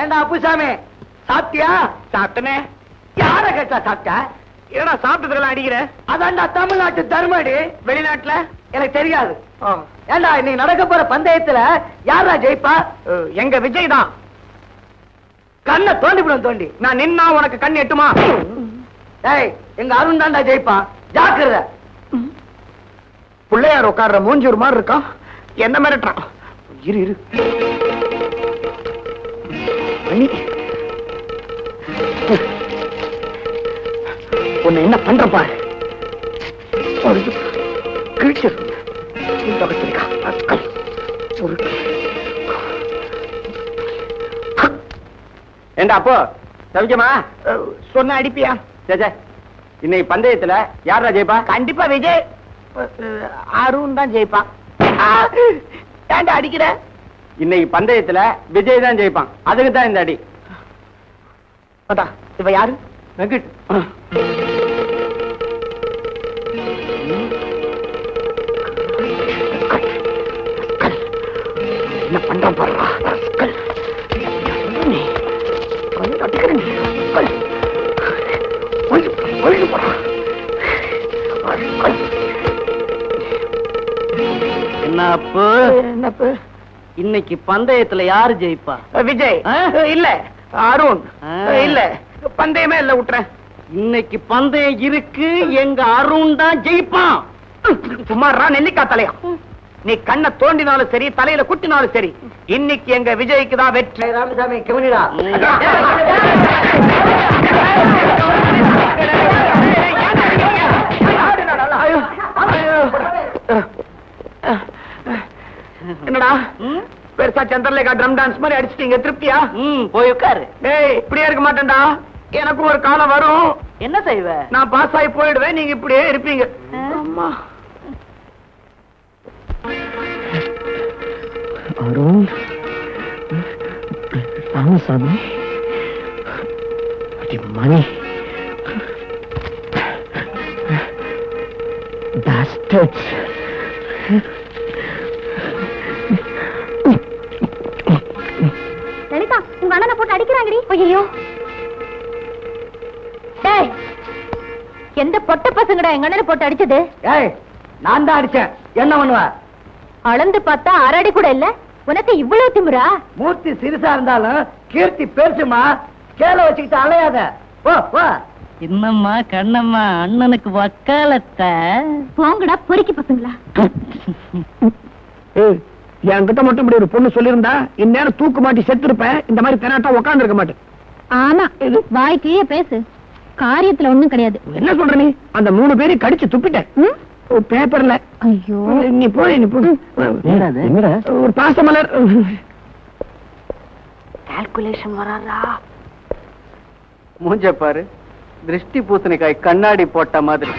ஏண்டா அப்புசாமி சாப்பிட்டியா? சாப்பிட்டனே. யார கேட்டா சாப்பிட்ட? ஏடா சாப்பிட்டதுக்கெல்லாம் அடிக்கிற? அதான்டா தமிழ்நாட்டு தர்மடி. வெளிநாட்டுல எனக்கு தெரியாது. ஏண்டா இன்னைக்கு நடக்க போற பந்தயத்துல யாரா ஜெயிப்பா? எங்க விஜய் தான். கண்ணை தோண்டிவிடும் தோண்டி. நான் நின்னா உனக்கு கண் எட்டுமா? ஏய், எங்க அருண் தான்டா ஜெயிப்பான், ஜாக்கிரதை. பிள்ளையார் உட்கார்ற மூஞ்சூர் மாதிரி இருக்கான், என்ன மிரட்டுறான். இரு இரு மணி, உன்னை என்ன பண்ற பாரு. ஏண்டா அப்போ சவிக்கமா சொன்ன அடிப்பியா? இன்னைக்கு பந்தயத்துல யாரா ஜெயிப்பா? கண்டிப்பா விஜய். அருண் தான் ஜெயிப்பான். ஏண்டா அடிக்கிற? இன்னைக்கு பந்தயத்துல விஜய் தான் ஜெயிப்பான், அதுக்கு தான் இந்த அடி. இவ யாரு? வெங்கட். என்ன பண்றான் பாருடா. என்னப்பு இன்னைக்கு பந்தயத்துல யாரு ஜெயிப்பா? விஜய் இல்ல, அருண் இல்ல, பந்தயமே இல்ல, விட்டுறேன். இன்னைக்கு பந்தயம் இருக்கு, எங்க அருண் தான் ஜெயிப்பான். சும்மாறா நெல்லிக்காய் தலையா. நீ கண்ணை தோண்டினாலும் சரி, தலையில குட்டினாலும் சரி, இன்னைக்கு எங்க விஜய்க்கு தான் வெற்றி. ராமசாமி கவனிடா. என்னடா பெருசா சந்திரலேகா ட்ரம் டான்ஸ் மாதிரி அடிச்சிட்டீங்க, திருப்தியா? போய் உட்காரு. ஏய், இப்படியே இருக்க மாட்டேன்டா, எனக்கும் ஒரு காலம் வரும். என்ன செய்வ? நான் பாஸ் ஆகி போயிடுவேன், நீங்க இப்படியே இருப்பீங்க. அம்மா அருண், ராமசாமி, மணி, bastards. லலிதா, உங்க அண்ணனை போட்டு அடிக்கிறாங்கடி. ஐயோ, டேய், எந்த பொட்ட பசங்கடா எங்க அண்ணனை போட்டு அடிச்சது? ஏய், நான் தான் அடிச்சேன். என்ன பண்ணுவ? அளந்து பார்த்தா அரடி கூட இல்ல, உனக்கு இவ்வளவு திமிரா? மூர்த்தி சிறுசா இருந்தாலும் கீர்த்தி பெருசுமா. கேள வச்சுக்கிட்டு அலையாத. போ போ. என்னம்மா கண்ணம்மா, அண்ணனுக்கு வக்காலத்த. போங்கடா பொறுக்கி பசங்களா. என்கிட்ட மட்டும் இப்படி ஒரு பொண்ணு சொல்லியிருந்தா இந்நேரம் தூக்கு மாட்டி செத்து இருப்பேன். இந்த மாதிரி தெனாட்டா உட்கார்ந்து இருக்க மாட்டேன். ஆமா, வாய்க்கே பேசு, காரியத்துல ஒண்ணும் கிடையாது. என்ன சொல்ற நீ? அந்த 3 பேரையும் கடிச்சு துப்பிட்டேன் பேப்பர்ல. ஐயோ, நீ போ, நீ போ. ஒரு பாசமலர். கால்குலேஷன் வராதா? மூஞ்ச பாரு, திருஷ்டி பூசணிக்காய் கண்ணாடி போட்ட மாதிரி.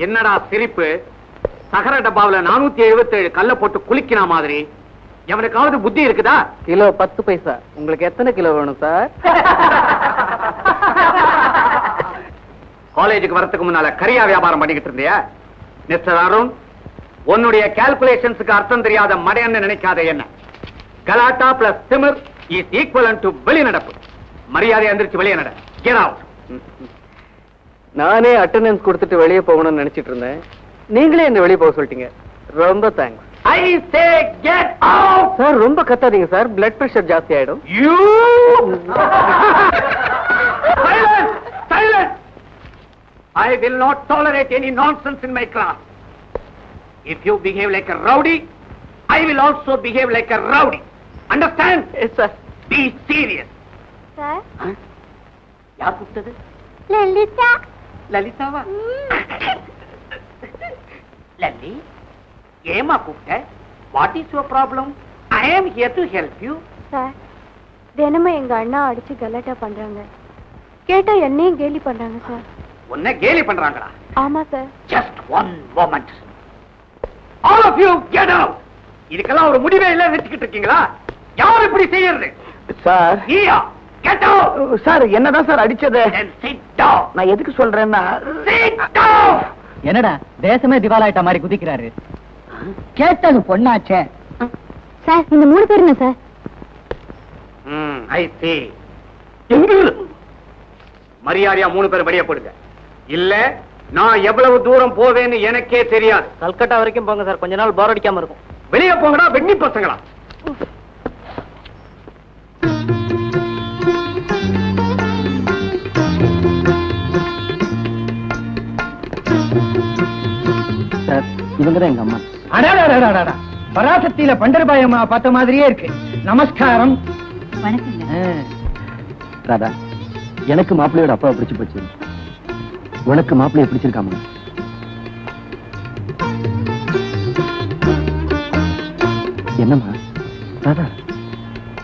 என்னடா சிரிப்பு? சகர டப்பாவுல 477 கல்ல போட்டு குளிக்கிற மாதிரி. எவனுக்காவது புத்தி இருக்குதா? கிலோ 10 பைசா. உங்களுக்கு எத்தனை கிலோ வேணும் சார்? காலேஜுக்கு வரதுக்கு முன்னால கரியா வியாபாரம் பண்ணிக்கிட்டு இருந்தியா? மிஸ்டர் அருண், உன்னுடைய கால்குலேஷன்ஸுக்கு அர்த்தம் தெரியாத மடையன்னு நினைக்காத. என்ன கலாட்டா பிளஸ் திமிர் இஸ் ஈக்குவலன்ட் டு வெளிநடப்பு. மரியாதை எந்திரிச்சு வெளியே நட. Get out. நானே அட்டெண்டன்ஸ் கொடுத்துட்டு வெளியே போகணும்னு நினைச்சிட்டு இருந்தேன், நீங்களே என்ன வெளியே போக சொல்லிட்டீங்க. ரொம்ப தேங்க்ஸ். ஐ சே கெட் அவுட். சார் ரொம்ப கத்தாதீங்க சார், பிளட் பிரஷர் ஜாஸ்தி ஆயிடும். You silence, silence. I will not tolerate any nonsense in my class. If you behave like a rowdy, I will also behave like a rowdy. Understand? Yes, sir. Be serious. Sir? யார் கூப்பிட்டது? லலிதா. லலிதாவா? லல்லி, ஏமா கூப்பிட்ட? What is your problem? I am here to help you. Sir, தினமும் எங்க அண்ணா அடிச்சு கலாட்டா பண்றாங்க. கேட்டா என்னையும் கேலி பண்றாங்க சார். உன்னை கேலி பண்றாங்களா? ஆமா sir. Just one moment. All of you get out. இதுக்கெல்லாம் ஒரு முடிவே இல்ல வெச்சிட்டு இருக்கீங்களா? யார் இப்படி செய்யறது? சார், நீயா? Get out. சார், என்னதான் சார் அடிச்சது? Then sit down. நான் எதுக்கு சொல்றேன்னா, sit down. என்னடா தேசமே திவாலாயிட்ட மாதிரி குதிக்கிறாரு? கேட்டது பொண்ணாச்சே. சார் இந்த 3 பேர் என்ன சார்? ஐ see. மரியாதையா 3 பேர் வெளியே போடுங்க. இல்ல நான் எவ்வளவு தூரம் போவேன்னு எனக்கே தெரியாது. கல்கட்டா வரைக்கும் போங்க சார், கொஞ்ச நாள் போர் அடிக்காம இருக்கும். வெளியே போங்கடா வெண்ணி பசங்களா. சார் இவங்க தான் எங்க அம்மா. அடாடாடாடாடா, பராசக்தியில பண்டர்பாய் அம்மா பார்த்த மாதிரியே இருக்கு. நமஸ்காரம். ராதா, எனக்கு மாப்பிள்ளையோட அப்பாவை பிடிச்சு போச்சு, உனக்கு மாப்பிள்ளைய பிடிச்சிருக்காம? என்னம்மா ராதா,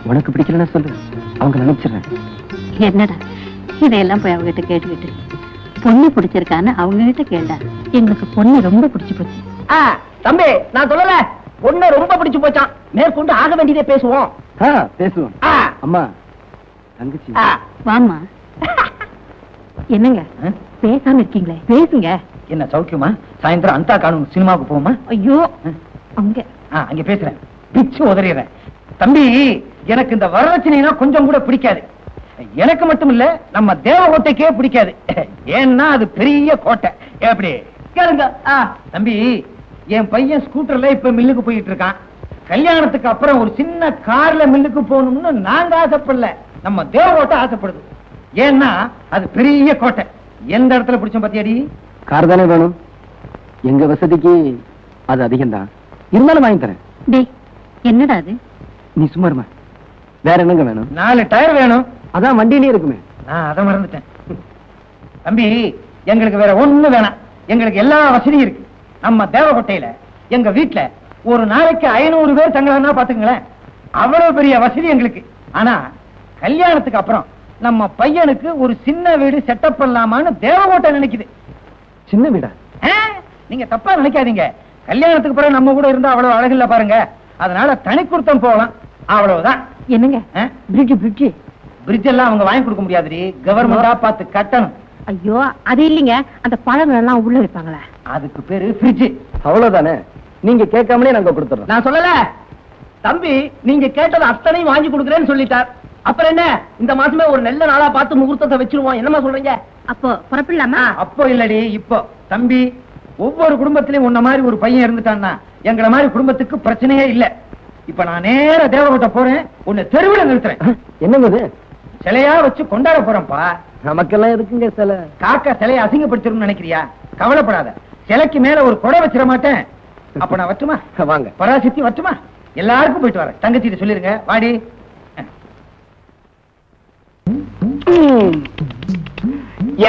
உனக்கு பிடிக்கலன்னா சொல்லு, அவங்க நினைச்சிடறேன். என்னடா இதையெல்லாம் போய் அவங்ககிட்ட கேட்டுக்கிட்டு பொண்ணு பிடிச்சிருக்கான்னு அவங்க கிட்ட கேட்டா, எங்களுக்கு பொண்ணு ரொம்ப பிடிச்சு போச்சு. தம்பி நான் சொல்லல, பொண்ணு ரொம்ப பிடிச்சு போச்சான். மேற்கொண்டு ஆக வேண்டியதே பேசுவோம். பேசுவோம். அம்மா தங்கச்சி வாமா. என்னங்க பேசாம இருக்கீங்களே, பேசுங்க. என்ன சௌக்கியமா? சாயந்தரம் அந்த காணும் சினிமாவுக்கு போமா? ஐயோ அங்க அங்க பேசுறேன், பிச்சு உதறிடுறேன். தம்பி எனக்கு இந்த வரதட்சணைனா கொஞ்சம் கூட பிடிக்காது. எனக்கு மட்டும் இல்ல, நம்ம தேவகோட்டைக்கே பிடிக்காது. ஏன்னா அது பெரிய கோட்டை. எப்படி கேளுங்க தம்பி, என் பையன் ஸ்கூட்டர்ல இப்ப மில்லுக்கு போயிட்டு இருக்கான். கல்யாணத்துக்கு அப்புறம் ஒரு சின்ன கார்ல மில்லுக்கு போகணும்னு நாங்க ஆசைப்படல, நம்ம தேவகோட்டை ஆசைப்படுது. ஏன்னா அது பெரிய கோட்டை. எந்த இடத்துல பிடிச்சோம் பத்தியாடி? கார் தானே வேணும், எங்க வசதிக்கு அது அதிகம் தான், இருந்தாலும் வாங்கி தரேன். டேய் என்னடா அது? நீ சும்மா இருமா, வேற என்னங்க வேணும்? 4 டயர் வேணும். அதான் வண்டியிலே இருக்குமே. அதை மறந்துட்டேன். தம்பி எங்களுக்கு வேற ஒண்ணு வேணாம், எங்களுக்கு எல்லா வசதியும் இருக்கு. நம்ம தேவகோட்டையில எங்க வீட்டுல ஒரு நாளைக்கு 500 பேர் தங்கலாம்னா பாத்துங்களேன், அவ்வளவு பெரிய வசதி எங்களுக்கு. ஆனா கல்யாணத்துக்கு அப்புறம் நம்ம பையனுக்கு ஒரு சின்ன வீடு செட்டப் பண்ணலாமான்னு தேவகோட்டை நினைக்குது. சின்ன வீடா? நீங்க தப்பா நினைக்காதீங்க. கல்யாணத்துக்கு பிறகு நம்ம கூட இருந்தா அவ்வளவு அழகில்ல பாருங்க, அதனால தனி கொடுத்தம் போகலாம், அவ்வளவுதான். என்னங்க பிரிட்ஜ் எல்லாம் அவங்க வாங்கி கொடுக்க முடியாது, கவர்மெண்டா பார்த்து கட்டணும். ஐயோ அது இல்லைங்க, அந்த பழங்கள் எல்லாம் உள்ள வைப்பாங்களே, அதுக்கு பேரு ஃப்ரிட்ஜ். அவ்வளவுதானே, நீங்க கேட்காமலே நாங்க கொடுத்துறோம். நான் சொல்லல தம்பி, நீங்க கேட்டது அத்தனையும் வாங்கி கொடுக்குறேன்னு சொல்லிட்டார். அப்புறம் என்ன, இந்த மாசமே ஒரு நல்ல நாளா பார்த்து முகூர்த்தத்தை வச்சிருவோம். என்னமா சொல்றீங்க? அப்போ புறப்படலாமா? அப்போ இல்லடி இப்போ. தம்பி ஒவ்வொரு குடும்பத்திலயும் உன்ன மாதிரி ஒரு பையன் இருந்துட்டான்னா எங்களை மாதிரி குடும்பத்துக்கு பிரச்சனையே இல்ல. இப்ப நான் நேர தேவகோட்டை போறேன், உன்னை தெருவில் நிறுத்துறேன். என்னங்க சிலையா வச்சு கொண்டாட போறேன்ப்பா. நமக்கெல்லாம் எதுக்குங்க சிலை? காக்கா சிலையை அசிங்கப்படுத்திரும் நினைக்கிறியா? கவலைப்படாத, சிலைக்கு மேல ஒரு கொடை வச்சிட மாட்டேன். அப்ப நான் வச்சுமா? வாங்க. பராசக்தி வச்சுமா? எல்லாருக்கும் போயிட்டு வரேன். தங்கச்சி சொல்லிருங்க, வாடி.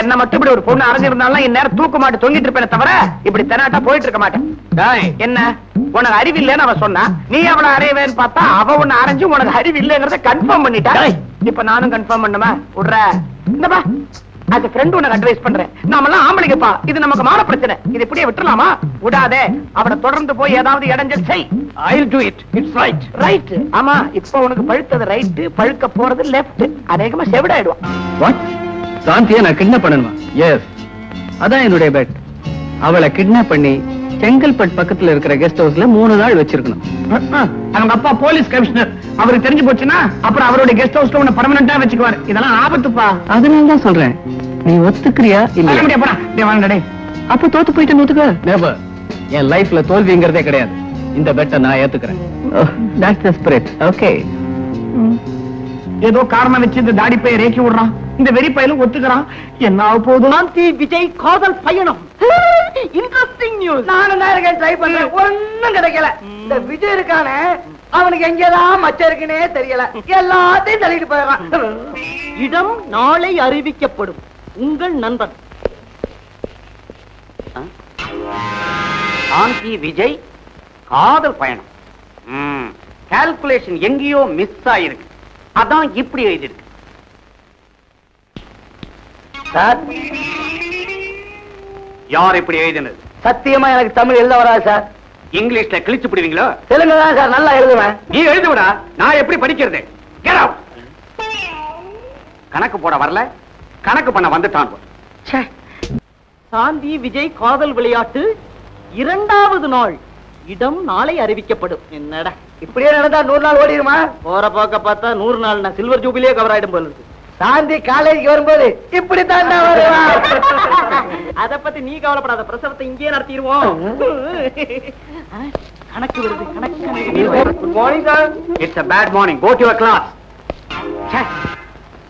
என்ன மட்டும் இப்படி ஒரு பொண்ணு அரைஞ்சிருந்தாலும் இந்நேரம் தூக்க மாட்டு தொங்கிட்டு இருப்பேனே தவிர இப்படி தெனாட்டா போயிட்டு இருக்க மாட்டேன். என்ன உனக்கு அறிவில்லைன்னு அவ சொன்னா, நீ அவளை அறையவேன்னு பார்த்தா அவ உன்னை அரைஞ்சு உனக்கு அறிவில்லைங்கிறத கன்ஃபார்ம் பண்ணிட்டா. இப்ப நானும் கன்ஃபார்ம் பண்ணுமா? விடுற இந்தப்பா, as a friend உனக்கு அட்வைஸ் பண்றேன். நாமெல்லாம் ஆம்பளைங்கப்பா, இது நமக்கு மான பிரச்சனை, இது இப்படியே விட்டுலாமா? விடாதே, அவனை தொடர்ந்து போய் ஏதாவது இடைஞ்சல் செய். I'll do it. It's right. Right. ஆமா, இப்ப உனக்கு பழுத்தது ரைட், பழுக்க போறது லெஃப்ட். அநேகமா செவிடாயிடுவான். வாட்? சாந்தியை நான் கிட்னாப் பண்ணணுமா? எஸ், அதான் என்னுடைய பெட். அவளை கிட்னாப் பண்ணி செங்கல்பட்டு பக்கத்துல இருக்கிற கெஸ்ட் ஹவுஸ்ல 3 நாள் வச்சிருக்கணும். அவங்க அப்பா போலீஸ் கமிஷனர், அவருக்கு தெரிஞ்சு போச்சுன்னா அப்புறம் அவருடைய கெஸ்ட் ஹவுஸ்ல உன்னை பெர்மனண்டா வச்சுக்குவாரு. இதெல்லாம் ஆபத்துப்பா. அதனால தான் சொல்றேன், நீ ஒத்துக்கிறியா இல்லையா? அப்ப தோத்து போயிட்டு ஒத்துக்க. Never. என் லைஃப்ல தோல்விங்கிறதே கிடையாது. இந்த பெட்டை நான் ஏத்துக்கிறேன். That's the spirit. Okay. ஏதோ காரணம் வச்சு இந்த தாடி பைய ரேக்கி விடுறான், இந்த வெறி பையலும் ஒத்துக்கிறான். என்ன ஆக போகுது? சாந்தி விஜய் காதல் பயணம். Interesting news. நானும் தான் ட்ரை பண்றேன், ஒண்ணும் கிடைக்கல. இந்த விஜய் இருக்கானே, அவனுக்கு எங்கேதான் மச்சம் இருக்குன்னே தெரியல, எல்லாத்தையும் தள்ளிட்டு போயிடறான். இடம் நாளை அறிவிக்கப்படும். உங்கள் நண்பன் சாந்தி விஜய் காதல் பயணம். கால்குலேஷன் எங்கேயோ மிஸ் ஆயிருக்கு, அதான் இப்படி எழுதிருக்கு. சார், யார் இப்படி எழுதினது? சத்தியமா எனக்கு தமிழ் எழுத வராது சார். இங்கிலீஷ்ல கிழிச்சு பிடிவீங்களோ? தெலுங்கு தான் சார் நல்லா எழுதுவேன். நீ எழுதுவிடா, நான் எப்படி படிக்கிறது? Get out. கணக்கு போட வரல, கணக்கு பண்ண வந்துட்டான். சாந்தி விஜய் காதல் விளையாட்டு 2வது நாள். இடம் நாளை அறிவிக்கப்படும். என்னடா இப்படியே நடந்தா 100 நாள் ஓடிடுமா? போற போக்க பார்த்தா 100 நாள் நான் சில்வர் ஜூபிலியே கவர் ஆயிடும் போல இருக்கு. சாந்தி காலேஜுக்கு வரும்போது இப்படி தாண்டா வருவா. அத பத்தி நீ கவலைப்படாத, பிரசவத்தை இங்கேயே நடத்திடுவோம். கணக்கு வருது, கணக்கு. Good morning sir. It's a bad morning. Go to your class.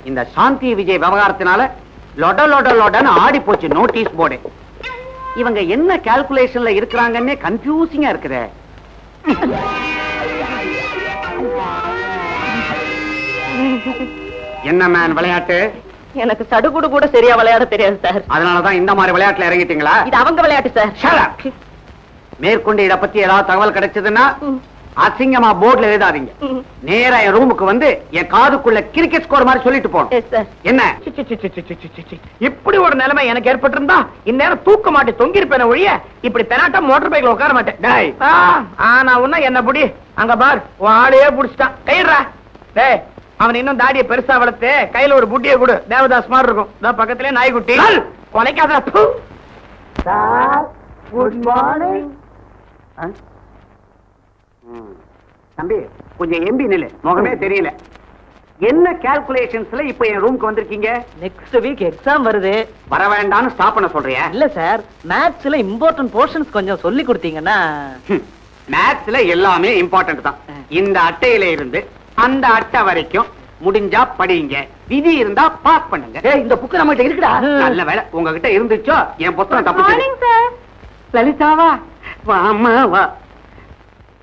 இந்த சாந்தி விஜய் விவகாரத்தினால லொட லொட லொடன்னு ஆடி போச்சு நோட்டீஸ் போர்டு. இவங்க என்ன கால்குலேஷன்ல இருக்கிறாங்கன்னே கன்ஃபியூசிங்கா இருக்குதே. என்ன மேன் விளையாட்டு? எனக்கு சடுகுடு கூட சரியா விளையாட தெரியாது சார். அதனாலதான் இந்த மாதிரி விளையாட்டுல இறங்கிட்டீங்களா? இது அவங்க விளையாட்டு சார். Shut up. மேற்கொண்டு இத பத்தி ஏதாவது தகவல் கிடைச்சதுன்னா அசிங்கமா போர்டுல எழுதாதீங்க. நேரா என் ரூமுக்கு வந்து என் காதுக்குள்ள கிரிக்கெட் ஸ்கோர் மாதிரி சொல்லிட்டு போகணும். என்ன இப்படி ஒரு நிலைமை எனக்கு ஏற்பட்டிருந்தா இந்நேரம் தூக்க மாட்டேன், தொங்கி இருப்பேன் ஒழிய இப்படி பெனாட்டா மோட்டார் பைக்ல உட்கார மாட்டேன். ஆனா உன்ன என்ன புடி அங்க பார், உன் ஆளையே புடிச்சிட்டான். கைடுறா டேய். அவன் இன்னும் தாடியை பெருசா வளர்த்து கையில ஒரு புட்டியை கொடு, தேவதாஸ் மாதிரி இருக்கும். பக்கத்திலே நாய்க்குட்டி உழைக்காத. Good morning. தம்பி கொஞ்சம் எம்பி நில்லு, முகமே தெரியல. என்ன கால்குலேஷன்ஸ்ல இப்ப என் ரூமுக்கு வந்திருக்கீங்க? நெக்ஸ்ட் வீக் எக்ஸாம் வருது. வர வேண்டாம்னு ஸ்டாப் பண்ண சொல்றியா? இல்ல சார், மேத்ஸ்ல இம்பார்ட்டன்ட் போர்ஷன்ஸ் கொஞ்சம் சொல்லி கொடுத்தீங்கன்னா. மேத்ஸ்ல எல்லாமே இம்பார்ட்டன்ட் தான். இந்த அட்டையில இருந்து அந்த அட்டை வரைக்கும் முடிஞ்சா படிங்க, விதி இருந்தா பாஸ் பண்ணுங்க. இந்த புக்கு நம்ம கிட்ட இருக்குடா. நல்ல வேலை உங்ககிட்ட இருந்துச்சோ என் புத்தகம் தப்பு. Morning sir. லலிதாவா வாமா வா,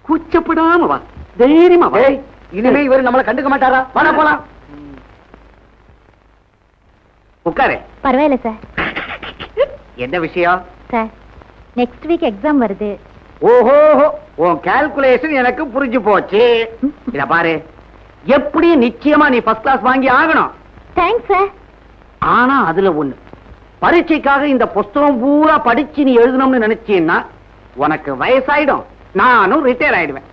கூச்சப்படாம வா, தைரியமா வா. இனிமே இவரு நம்மள கண்டுக்க மாட்டாரா? வாடா போலாம். உட்காரு. பரவாயில்ல சார். என்ன விஷயம்? சார், நெக்ஸ்ட் வீக் எக்ஸாம் வருது. ஓஹோ, உன் கால்குலேஷன் எனக்கு புரிஞ்சு போச்சு. இத பாரு, எப்படி நிச்சயமா நீ ஃபர்ஸ்ட் கிளாஸ் வாங்கி ஆகணும். Thanks sir. ஆனா அதுல ஒண்ணு, பரீட்சைக்காக இந்த புஸ்தகம் பூரா படிச்சு நீ எழுதணும்னு நினைச்சீன்னா உனக்கு வயசாயிடும், நானும் ரிட்டையர் ஆயிடுவேன்.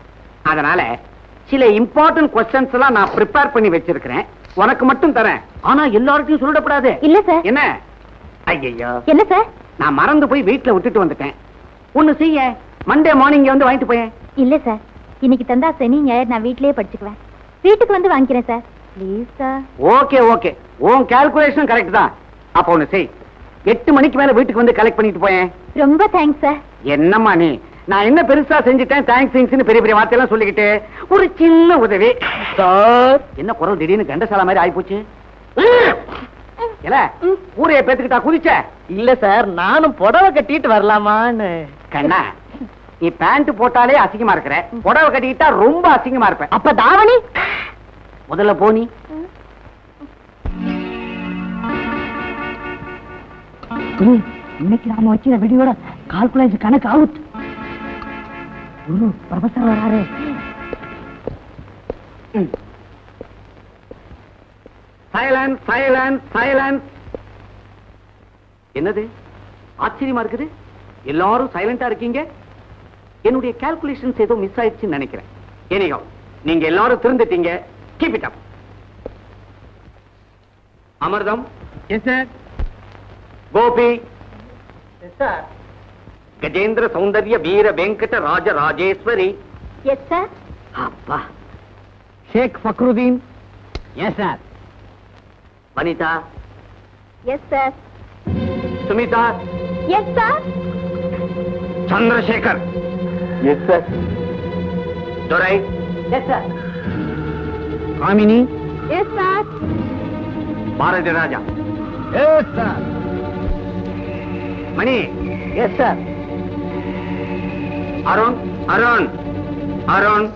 அதனால சில இம்பார்ட்டன்ட் கொஸ்டின்ஸ் எல்லாம் நான் ப்ரிப்பேர் பண்ணி வச்சிருக்கிறேன், உனக்கு மட்டும் தரேன். ஆனா எல்லார்ட்டையும் சொல்லிடக்கூடாது. இல்ல சார். என்ன? ஐயோ, என்ன சார்? நான் மறந்து போய் வீட்டுல விட்டுட்டு வந்துட்டேன். ஒண்ணு செய்ய, மண்டே மார்னிங் வந்து வாங்கிட்டு போயேன். இல்ல சார், இன்னைக்கு தந்தா சனி ஞாயிறு நான் வீட்லயே படிச்சுக்குவேன். வீட்டுக்கு வந்து வாங்கிக்கிறேன் sir. Please sir. Okay okay, உன் கால்குலேஷன் கரெக்ட் தான். அப்ப ஒண்ணு செய், 8 மணிக்கு மேல வீட்டுக்கு வந்து கலெக்ட் பண்ணிட்டு போயேன். ரொம்ப தேங்க்ஸ் சார். என்னம்மா நீ, நான் என்ன பெருசா செஞ்சுட்டேன் தேங்க்ஸ் பெரிய பெரிய வார்த்தையெல்லாம் சொல்லிக்கிட்டு. ஒரு சின்ன உதவி சார். என்ன குரல் திடீர்னு கண்டசாலா மாதிரி ஆயிப்போச்சு? ஊரைய பேத்துக்கிட்டா குதிச்ச? இல்ல சார், நானும் புடவை கட்டிட்டு வரலாமான்னு. கண்ணா, நீ பேண்ட் போட்டாலே அசிங்கமா இருக்கிற, புடவை கட்டிக்கிட்டா ரொம்ப அசிங்கமா இருப்ப. அப்ப தாவணி முதல்ல போனி. இன்னைக்கு நாம வச்ச வீடியோட கால்குலேஷன் கணக்கு அவுட். குரு ப்ரொஃபசர் வராரு. Silence silence silence. என்னது ஆச்சரியமா இருக்குது, எல்லாரும் சைலண்டா இருக்கீங்க. என்னுடைய கால்குலேஷன்ஸ் ஏதோ மிஸ் ஆயிடுச்சுன்னு நினைக்கிறேன். எனிகோ, நீங்க எல்லாரும் திருந்துட்டீங்க. Keep it up. Amirtham. Yes sir. Gopi. Yes sir. Gajendra Soundarya Veera Venkata Raja Rajeswari. Yes sir. அப்பா. Sheikh Fakruddin. Yes sir. Vanitha. Yes sir. Sumitha. Yes sir. Chandrasekar. Yes sir. Durai. Yes sir. Kamini. Yes sir. Bharathi Raja. Yes sir. Mani. Yes sir. Arun. Arun. Arun.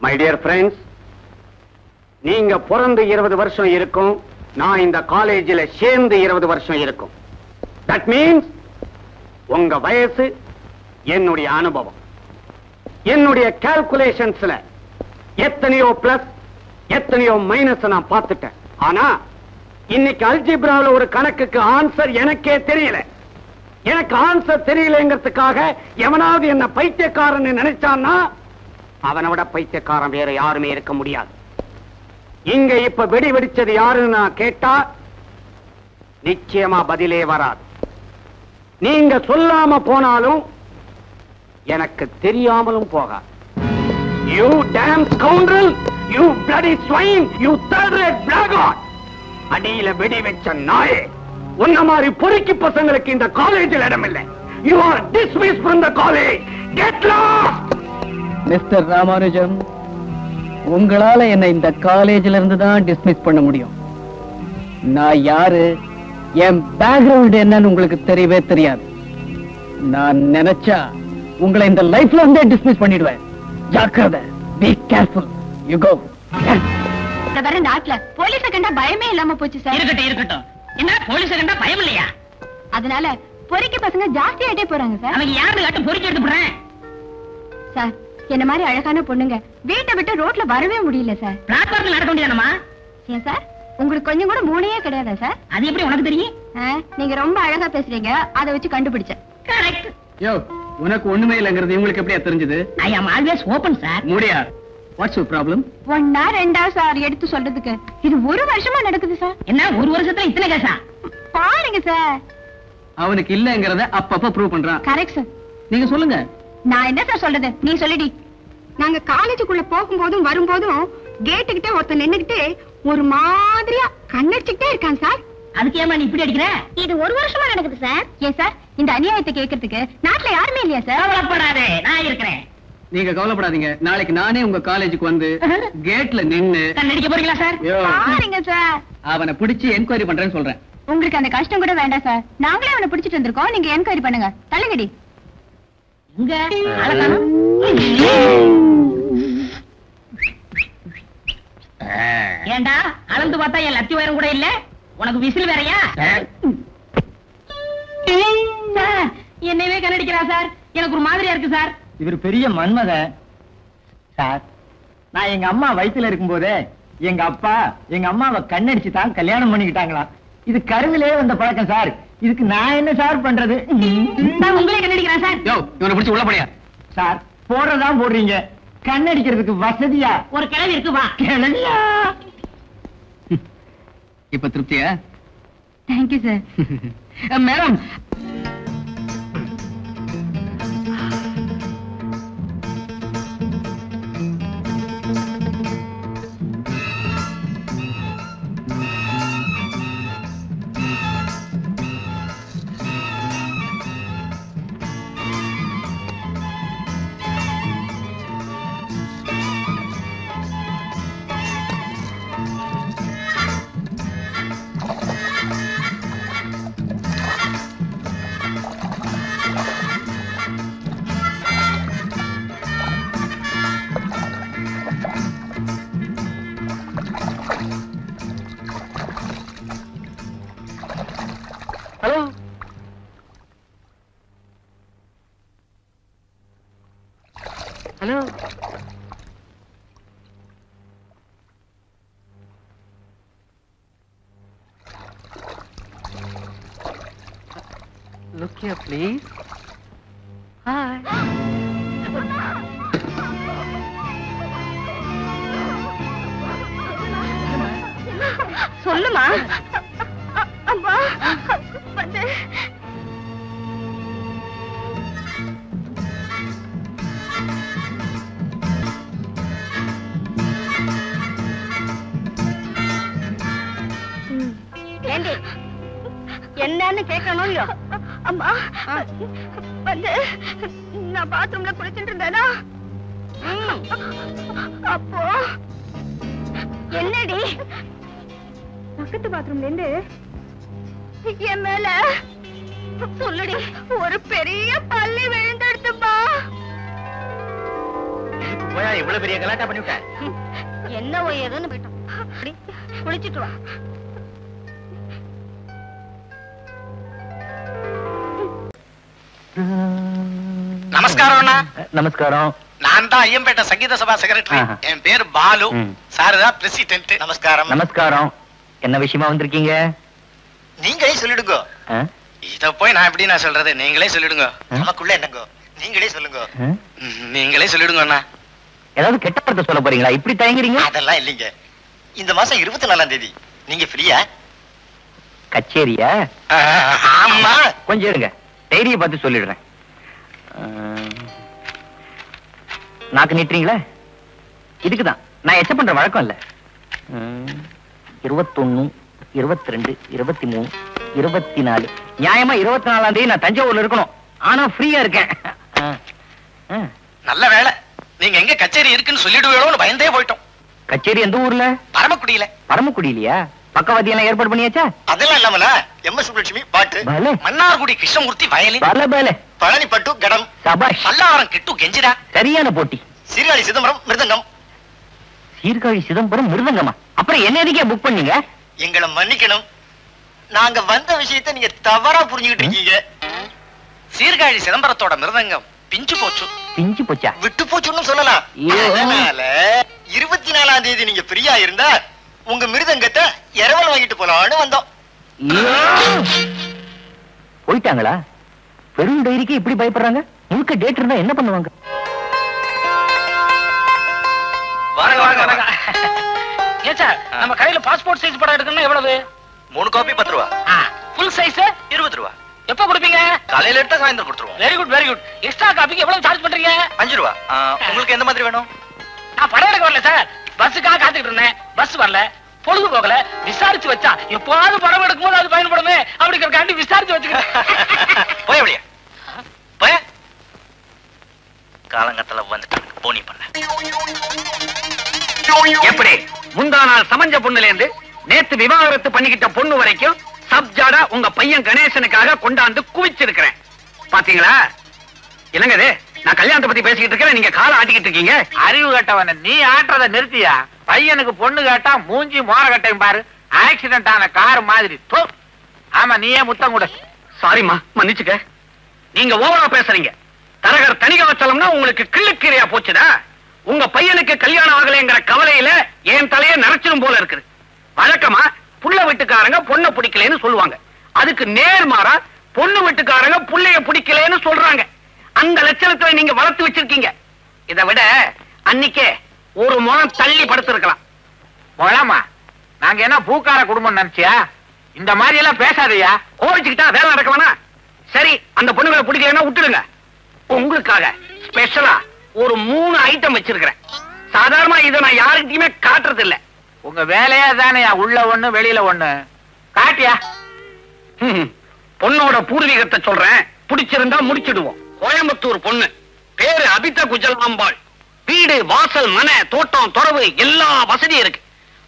My dear friends, நீங்க பிறந்து 20 வருஷம் இருக்கும், நான் இந்த காலேஜில் சேர்ந்து 20 வருஷம் இருக்கும். தட் மீன்ஸ் உங்க வயசு என்னுடைய அனுபவம். என்னுடைய கால்குலேஷன்ஸ்ல எத்தனையோ பிளஸ் எத்தனையோ மைனஸ் நான் பார்த்துட்டேன். ஆனா இன்னைக்கு அல்ஜிப்ராவில் ஒரு கணக்குக்கு ஆன்சர் எனக்கே தெரியல. எனக்கு ஆன்சர் தெரியலங்கிறதுக்காக எவனாவது என்ன பைத்தியக்காரன் நினைச்சான்னா அவனை விட பைத்தியக்காரன் வேற யாருமே இருக்க முடியாது. இங்க இப்ப வெடி வெடிச்சது யாருன்னு நான் கேட்டா நிச்சயமா பதிலே வராது. நீங்க சொல்லாம போனாலும் எனக்கு தெரியாமலும் போகாது. You damn scoundrel! You bloody swine! You third-rate blackguard! அடியில வெடி வச்ச நாயே, உன்ன மாதிரி பொறுக்கி பசங்களுக்கு இந்த காலேஜில் இடமில்லை. You are dismissed from the college. Get lost! Mister Ramanujam, உங்களால என்ன இந்த காலேஜ்ல இருந்து தான் டிஸ்மிஸ் பண்ண முடியும். நான் யாரு, என் பேக்ரவுண்ட் என்னன்னு உங்களுக்கு தெரியவே தெரியாது. நான் நினைச்சா உங்களை இந்த லைஃப்ல இருந்தே டிஸ்மிஸ் பண்ணிடுவேன். ஜாக்கிரதை. Be careful. You go. வர நாட்டுல போலீஸ கண்டா பயமே இல்லாம போச்சு சார். இருக்கட்டும். என்ன போலீஸ கண்டா பயம் இல்லையா? அதனால பொறுக்கி பசங்க ஜாஸ்தி ஆயிட்டே போறாங்க சார். அவங்க யாரு கட்ட பொறுக்கி எடுத்து போறேன் சார். என்ன மாதிரி அழகான பொண்ணுங்க வீட்டை விட்டு ரோட்ல வரவே முடியல சார். பிளாட்ஃபார்ம்ல நடக்க வேண்டியதானமா? ஏன் சார், உங்களுக்கு கொஞ்சம் கூட மூளையே கிடையாதா சார்? அது எப்படி உனக்கு தெரியும்? நீங்க ரொம்ப அழகா பேசுறீங்க, அதை வச்சு கண்டுபிடிச்சேன். கரெக்ட். யோ, உனக்கு ஒண்ணுமே இல்லங்கிறது உங்களுக்கு எப்படியா தெரிஞ்சது? ஐ அம் ஆல்வேஸ் ஓபன் சார். முடியா. What's your problem? ஒன்னா ரெண்டா சார் எடுத்து சொல்றதுக்கு இது ஒரு வருஷமா நடக்குது சார். என்ன ஒரு வருஷத்துல இத்தனை கேஸா? பாருங்க சார். அவனுக்கு இல்லங்கறத அப்பப்ப ப்ரூவ் பண்றான். Correct sir. நீங்க சொல்லுங்க. நான் என்ன சார் சொல்றது, நீ சொல்லிடி. நாங்க காலேஜுக்குள்ள போகும்போதும் வரும்போதும் கேட்டு கிட்ட ஒருத்தன் நின்னுகிட்டு ஒரு மாதிரியா கண்ணடிச்சுட்டே இருக்கான் சார். அதுக்கு ஏமா நீ இப்படி அடிக்கிற? இது ஒரு வருஷமா நடக்குது சார். ஏன் சார், இந்த அநியாயத்தை கேட்கறதுக்கு நாட்டுல யாருமே இல்லையா சார்? கவலைப்படாதே, நான் இருக்கிறேன். நீங்க கவலைப்படாதீங்க. நாளைக்கு நானே உங்க காலேஜுக்கு வந்து கேட்ல நின்னு கண்ணடிக்க போறீங்களா சார்? பாருங்க சார். அவனை பிடிச்சு என்கொயரி பண்றேன்னு சொல்றேன். உங்களுக்கு அந்த கஷ்டம் கூட வேண்டாம் சார். நாங்களே அவனை பிடிச்சிட்டு வந்திருக்கோம், நீங்க என்கொயரி பண்ணுங்க. தள்ளுங்கடி. இங்க அழகான ஏண்டா அளந்து பார்த்தா என் லத்தி உயரம் கூட இல்ல, உனக்கு விசில் வேறையா? சார், என்னவே கண்ணடிக்கிறா சார். எனக்கு ஒரு மாதிரியா இருக்கு சார். இவர் பெரிய மன்மதன் சார். நான் எங்க அம்மா வயித்துல இருக்கும் போதே எங்க அப்பா எங்க அம்மாவை கண்ணடிச்சு தான் கல்யாணம் பண்ணிக்கிட்டாங்களாம். இது கருவிலே வந்த பழக்கம் சார். இதுக்கு நான் என்ன சார் பண்றது? நான் உங்களே கண்ணடிக்கிறேன் சார். யோ, இவனை பிடிச்சு உள்ள போடியா. சார், போடுறதான் போடுறீங்க. கண்ணடிக்கிறதுக்கு வசதியா ஒரு கிழவி இருக்கு, வா. கிளவியா? இப்ப திருப்தியா? Thank you sir. Madam, hello. Hello. Look here, please. Hi. சொல்லுமா. அம்மா வந்து ஏண்டி என்னன்னு கேட்கணும் இல்லையோ? அம்மா வந்து நான் பாத்ரூம்ல குளிச்சுட்டு இருந்தேனா, அப்போ என்னடி பக்கத்து பாத்ரூம்ல இருந்து என் மேல சொல்லுடி ஒரு பெரிய பள்ளி விழுந்தெடுத்துப்பா. போயா இவ்வளவு பெரிய கலாட்டா பண்ணிவிட்ட? என்ன ஏதுன்னு போயிட்டோம். குளிச்சுட்டு வா. நமஸ்காரம் அண்ணா. நமஸ்காரம். நான் தான் ஐயம்பேட்டை சங்கீத சபா செக்ரட்டரி. என் பேரு பாலு. சார் தான் பிரசிடென்ட். நமஸ்காரம். நமஸ்காரம். என்ன விஷயமா வந்திருக்கீங்க? நீங்களே சொல்லிடுங்க. இத போய் நான் எப்படி நான் சொல்றது? நீங்களே சொல்லிடுங்க. நமக்குள்ள என்னங்க? நீங்களே சொல்லுங்க. நீங்களே சொல்லிடுங்க அண்ணா. ஏதாவது கெட்ட வார்த்தை சொல்ல போறீங்களா? இப்படி தயங்குறீங்க? அதெல்லாம் இல்லைங்க. இந்த மாசம் 24ஆம் தேதி நீங்க ஃப்ரீயா? கச்சேரியா? ஆமா. கொஞ்சம் இருங்க, டைரிய பார்த்து சொல்லிடுறேன். நாக்கு நீட்டுறீங்களா? இதுக்குதான் நான் எச்ச பண்ற வழக்கம் இல்ல. 21, 22, 23, 24. நியாயமா 24ஆம் தேதி நான் தஞ்சாவூர்ல இருக்கணும். ஆனா ஃப்ரீயா இருக்கேன். நல்ல வேலை. நீங்க எங்க கச்சேரி இருக்குன்னு சொல்லிடுவேளோன்னு பயந்தே போயிட்டோம். கச்சேரி எந்த ஊர்ல? பரமக்குடியில. பரமக்குடியிலையா? பக்கவாதி எல்லாம் ஏற்பாடு பண்ணியாச்சா? அதெல்லாம் இல்லாமல எம்.எஸ். சுப்புலட்சுமி பாட்டு, பலே. மன்னார்குடி கிருஷ்ணமூர்த்தி வயலின், பல பல. பழனி பட்டு கடம், சபாஷ். பல்லாவரம் கிட்டு கெஞ்சிரா. சரியான போட்டி. சீர்காழி சிதம்பரம் மிருதங்கம். சீர்காழி சிதம்பரம் மிருதங்கமா? அப்புறம் என்ன எதுக்கே புக் பண்ணீங்க? எங்களை மன்னிக்கணும், நாங்க வந்த விஷயத்தை நீங்க தவறா புரிஞ்சுக்கிட்டு இருக்கீங்க. சீர்காழி சிதம்பரத்தோட மிருதங்கம் பிஞ்சு போச்சு. பிஞ்சு போச்சா? விட்டு போச்சுன்னு சொல்லலாம். அதனால 24ஆம் தேதி நீங்க ஃப்ரீயா இருந்தா உங்க மிருதங்கத்தை இரவல் வாங்கிட்டு போலான்னு வந்தோம். போயிட்டாங்களா? பெரும் டைரிக்கு இப்படி பயப்படுறாங்க. முழுக்க டேட் இருந்தா என்ன பண்ணுவாங்க? வாங்க வாங்க வாங்க. ஏன் சார், நம்ம கடையில பாஸ்போர்ட் சைஸ் படம் எடுக்கணும் எவ்வளவு? 3 காப்பி 10 ரூபா. ஃபுல் சைஸ் 20 ரூபா. எப்ப கொடுப்பீங்க? காலையில எடுத்தா சாயந்தரம் கொடுத்துருவோம். Very good very good. Extra காப்பிக்கு எவ்வளவு சார்ஜ் பண்றீங்க? 5 ரூபா. உங்களுக்கு எந்த மாதிரி வேணும்? நான் படம் எடுக்க வரல சார், பஸ்ஸுக்காக காத்துக்கிட்டு இருந்தேன். பஸ் வரல, பொழுது போகல, விசாரிச்சு வச்சா எப்போது படம் எடுக்கும்போது அது பயன்படுமே அப்படிங்கிறக்காண்டி விசாரிச்சு வச்சுக்கிட்டேன். போய் அப்படியே போய் காலங்கத்துல வந்துட்டாங்க போனி பண்ண. எப்படி முந்தா நாள் சமஞ்ச பொண்ணுல இருந்து நேத்து விவாகரத்து பண்ணிக்கிட்ட பொண்ணு வரைக்கும் சப்ஜாடா உங்க பையன் கணேசனுக்காக கொண்டாந்து குவிச்சிருக்கிறேன். பாத்தீங்களா? என்னங்க இது? நான் கல்யாணத்தை பத்தி பேசிக்கிட்டு இருக்கேன், நீங்க காலை ஆட்டிக்கிட்டு இருக்கீங்க. அறிவு கட்டவன நீ ஆட்டுறத நிறுத்தியா? பையனுக்கு பொண்ணு கேட்டா மூஞ்சி மோர கட்டையும் பாரு, ஆக்சிடென்ட் ஆன கார் மாதிரி. ஆமா, நீயே முத்தம் கூட. சாரிமா, மன்னிச்சுக்க. நீங்க ஓவரா பேசுறீங்க. தரகர் தணிகாச்சலம்னா உங்களுக்கு கிள்ளுக்கீரையா போச்சுடா. உங்க பையனுக்கு கல்யாணம் ஆகலைங்கிற கவலையில என் தலைய நரைச்சிடும் போல இருக்குது. வழக்கமா புள்ள வீட்டுக்காரங்க பொண்ணை பிடிக்கலன்னு சொல்லுவாங்க. அதுக்கு நேர்மாறா பொண்ணு வீட்டுக்காரங்க புள்ளைய பிடிக்கலன்னு சொல்றாங்க. அந்த லட்சணத்துல நீங்க வளர்த்து வச்சிருக்கீங்க. இதை விட அன்னைக்கே ஒரு முறம் தள்ளி படுத்திருக்கலாம். போலாமா? நாங்க என்ன பூக்கார குடும்பம் நினைச்சியா? இந்த மாதிரி எல்லாம் பேசாதையா. கோவிச்சுக்கிட்டா வேலை நடக்க வேணா. சரி, அந்த பொண்ணுகளை பிடிக்கலன்னா விட்டுடுங்க. உங்களுக்காக ஸ்பெஷலா ஒரு 3 ஐட்டம் வச்சிருக்கிறேன். சாதாரணமா இதை நான் யாருக்கிட்டையுமே காட்டுறது இல்ல. உங்க வேலையா தானே, உள்ள ஒண்ணு வெளியில ஒண்ணு. காட்டியா? பொண்ணோட பூர்வீகத்தை சொல்றேன், பிடிச்சிருந்தா முடிச்சிடுவோம். கோயம்புத்தூர் பொண்ணு, பேரு அபித குஜலாம்பாள். வீடு, வாசல், மனை, தோட்டம், துறவு எல்லா வசதியும் இருக்கு.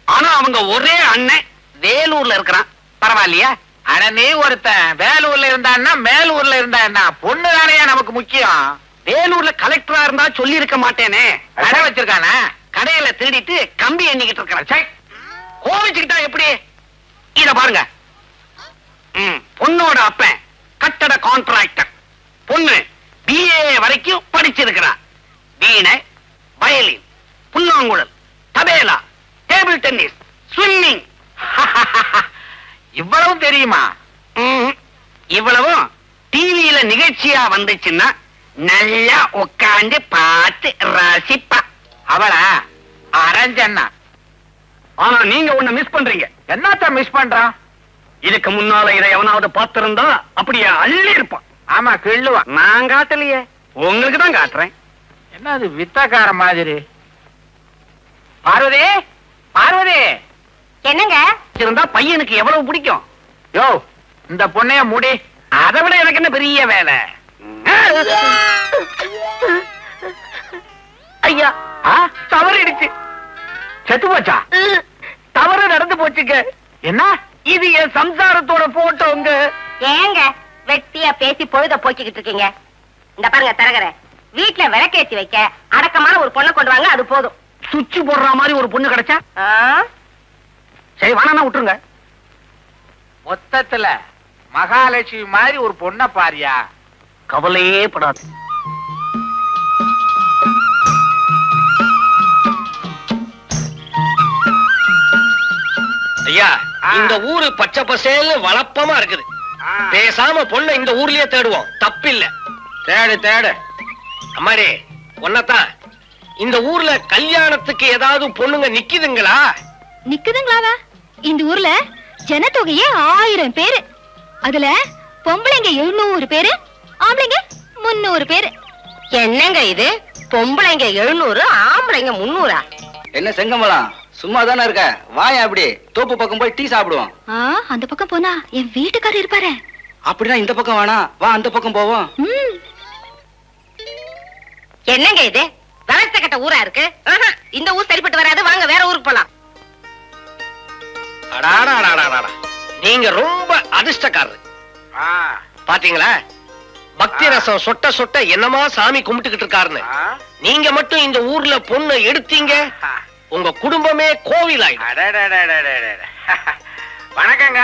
ஆனா அவங்க ஒரே அண்ணன் வேலூர்ல இருக்கிறான். பரவாயில்லையா? ஆனா நீ ஒருத்தன் வேலூர்ல இருந்தான்னா மேலூர்ல இருந்தா என்ன? பொண்ணு தானையா நமக்கு முக்கியம். வேலூர்ல கலெக்டரா இருந்தா சொல்லி இருக்க மாட்டேனே. கடை வச்சிருக்கானா? கடையில திருடிட்டு கம்பி எண்ணிக்கிட்டு இருக்கிறான். கோவிச்சுக்கிட்டா எப்படி? இத பாருங்க. பொண்ணோட அப்பன் கட்டட கான்ட்ராக்டர். பொண்ணு BA வரைக்கும் படிச்சிருக்கிறான். வீணை, வயலின், புல்லாங்குழல், தபேலா, டேபிள் டென்னிஸ், ஸ்விம்மிங். இவ்வளவும் தெரியுமா? இவ்வளவும் டிவியில நிகழ்ச்சியா வந்துச்சுன்னா நல்லா உட்காந்து பார்த்து ரசிப்பா. அவளா அரஞ்சண்ணா. ஆனா நீங்க ஒண்ணு மிஸ் பண்றீங்க. என்னத்த மிஸ் பண்றான்? இதுக்கு முன்னால இதை எவனாவது பார்த்திருந்தா அப்படியே அள்ளி இருப்பான். ஆமா, கிள்ளுவா. நான் காட்டலையே, உங்களுக்கு தான் காட்டுறேன். என்ன அது வித்தக்கார மாதிரி? பார்வதி, பார்வதி, என்னங்க? இருந்தா பையனுக்கு எவ்வளவு பிடிக்கும்? யோ, இந்த பொண்ணைய முடி. அதை விட எனக்கு என்ன பெரிய வேலை? ஐயா, தவறிடுச்சு. செத்து போச்சா? தவறு நடந்து போச்சுங்க. என்ன? இது என் சம்சாரத்தோட போட்டோங்க. ஏங்க வெட்டியா பேசி பொழுத போக்கிக்கிட்டு இருக்கீங்க? இந்த பாருங்க தரகர, வீட்டுல விளக்கேத்தி வைக்க அடக்கமான ஒரு பொண்ணை கொண்டு வாங்க, அது போதும். சுவிட்ச் போடுற மாதிரி ஒரு பொண்ணு கிடைச்சா சரி, வேணா விட்டுருங்க. மொத்தத்துல மகாலட்சுமி மாதிரி ஒரு பொண்ணை பாரியா. கவலையே படாது. ஐயா, இந்த ஊரு பச்சை பசேல்னு வளப்பமா இருக்குது. பேசாம பொண்ணை இந்த ஊர்லயே தேடுவோம், தப்பில்ல. தேடு தேடு. அம்மாடி ஒன்னதான், இந்த ஊர்ல கல்யாணத்துக்கு ஏதாவது பொண்ணுங்க நிக்குதுங்களா? நிக்குதுங்களாவா? இந்த ஊர்ல ஜனத்தொகையே 1000 பேரு. அதுல பொம்பளைங்க 700 பேரு, ஆம்பளைங்க 300 பேரு. என்னங்க இது? பொம்பளைங்க 700, ஆம்பளைங்க 300? என்ன செங்கமலம், சும்மா தானே இருக்க? வாயா அப்படி தோப்பு பக்கம் போய் டீ சாப்பிடுவோம். அந்த பக்கம் போனா என் வீட்டுக்காரர் இருப்பாரு. அப்படின்னா இந்த பக்கம் வேணா, வா அந்த பக்கம் போவோம். என்னங்க இது? வளர்த்த கட்ட ஊரா இருக்கு. இந்த ஊர் சரிப்பட்டு வராது, வாங்க வேற ஊருக்கு போலாம். நீங்க ரொம்ப அதிர்ஷ்டக்காரரு. பாத்தீங்களா, பக்தி ரசம் சொட்ட சொட்ட என்னமா சாமி கும்பிட்டுக்கிட்டு இருக்காருன்னு. நீங்க மட்டும் இந்த ஊர்ல பொண்ணு எடுத்தீங்க, உங்க குடும்பமே கோவில் ஆயிடும். வணக்கங்க.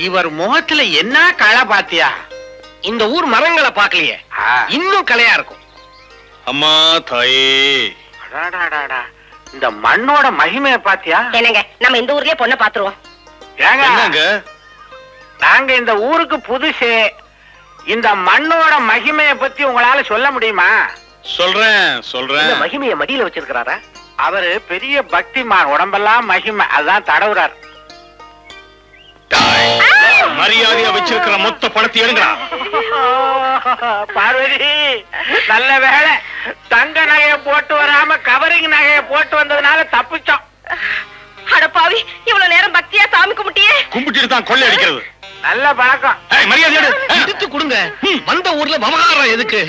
இவர் முகத்துல என்ன களை பாத்தியா? இந்த ஊர் மரங்களை பாக்கலையே, இன்னும் கலையா இருக்கும். அம்மா தாயே, இந்த மண்ணோட மகிமைய பாத்தியா? என்னங்க, நம்ம இந்த ஊர்லயே பொண்ணை பாத்துருவோம். ஏங்க, நாங்க இந்த ஊருக்கு புதுசு. இந்த மண்ணோட மகிமைய பத்தி உங்களால சொல்ல முடியுமா? சொல்றேன். மகிமைய மடியில வச்சிருக்கிறாரா? அவரு பெரிய பக்திமான், உடம்பெல்லாம் மகிமை, அதான் தடவுறார். மரியாதையா வச்சிருக்கிற மொத்த பணத்தை எடுங்கடா. பார்வதி, நல்ல வேலை தங்க நகைய போட்டு வராம கவரிங் நகைய போட்டு வந்ததுனால தப்பிச்சோம். அடப்பாவி, இவ்வளவு நேரம் பக்தியா சாமி கும்பிட்டியே. கும்பிட்டு தான் கொள்ளை அடிக்கிறது. நல்ல பழக்கம். மரியாதை எடுத்து கொடுங்க. வந்த ஊர்ல விவகாரம் எதுக்கு?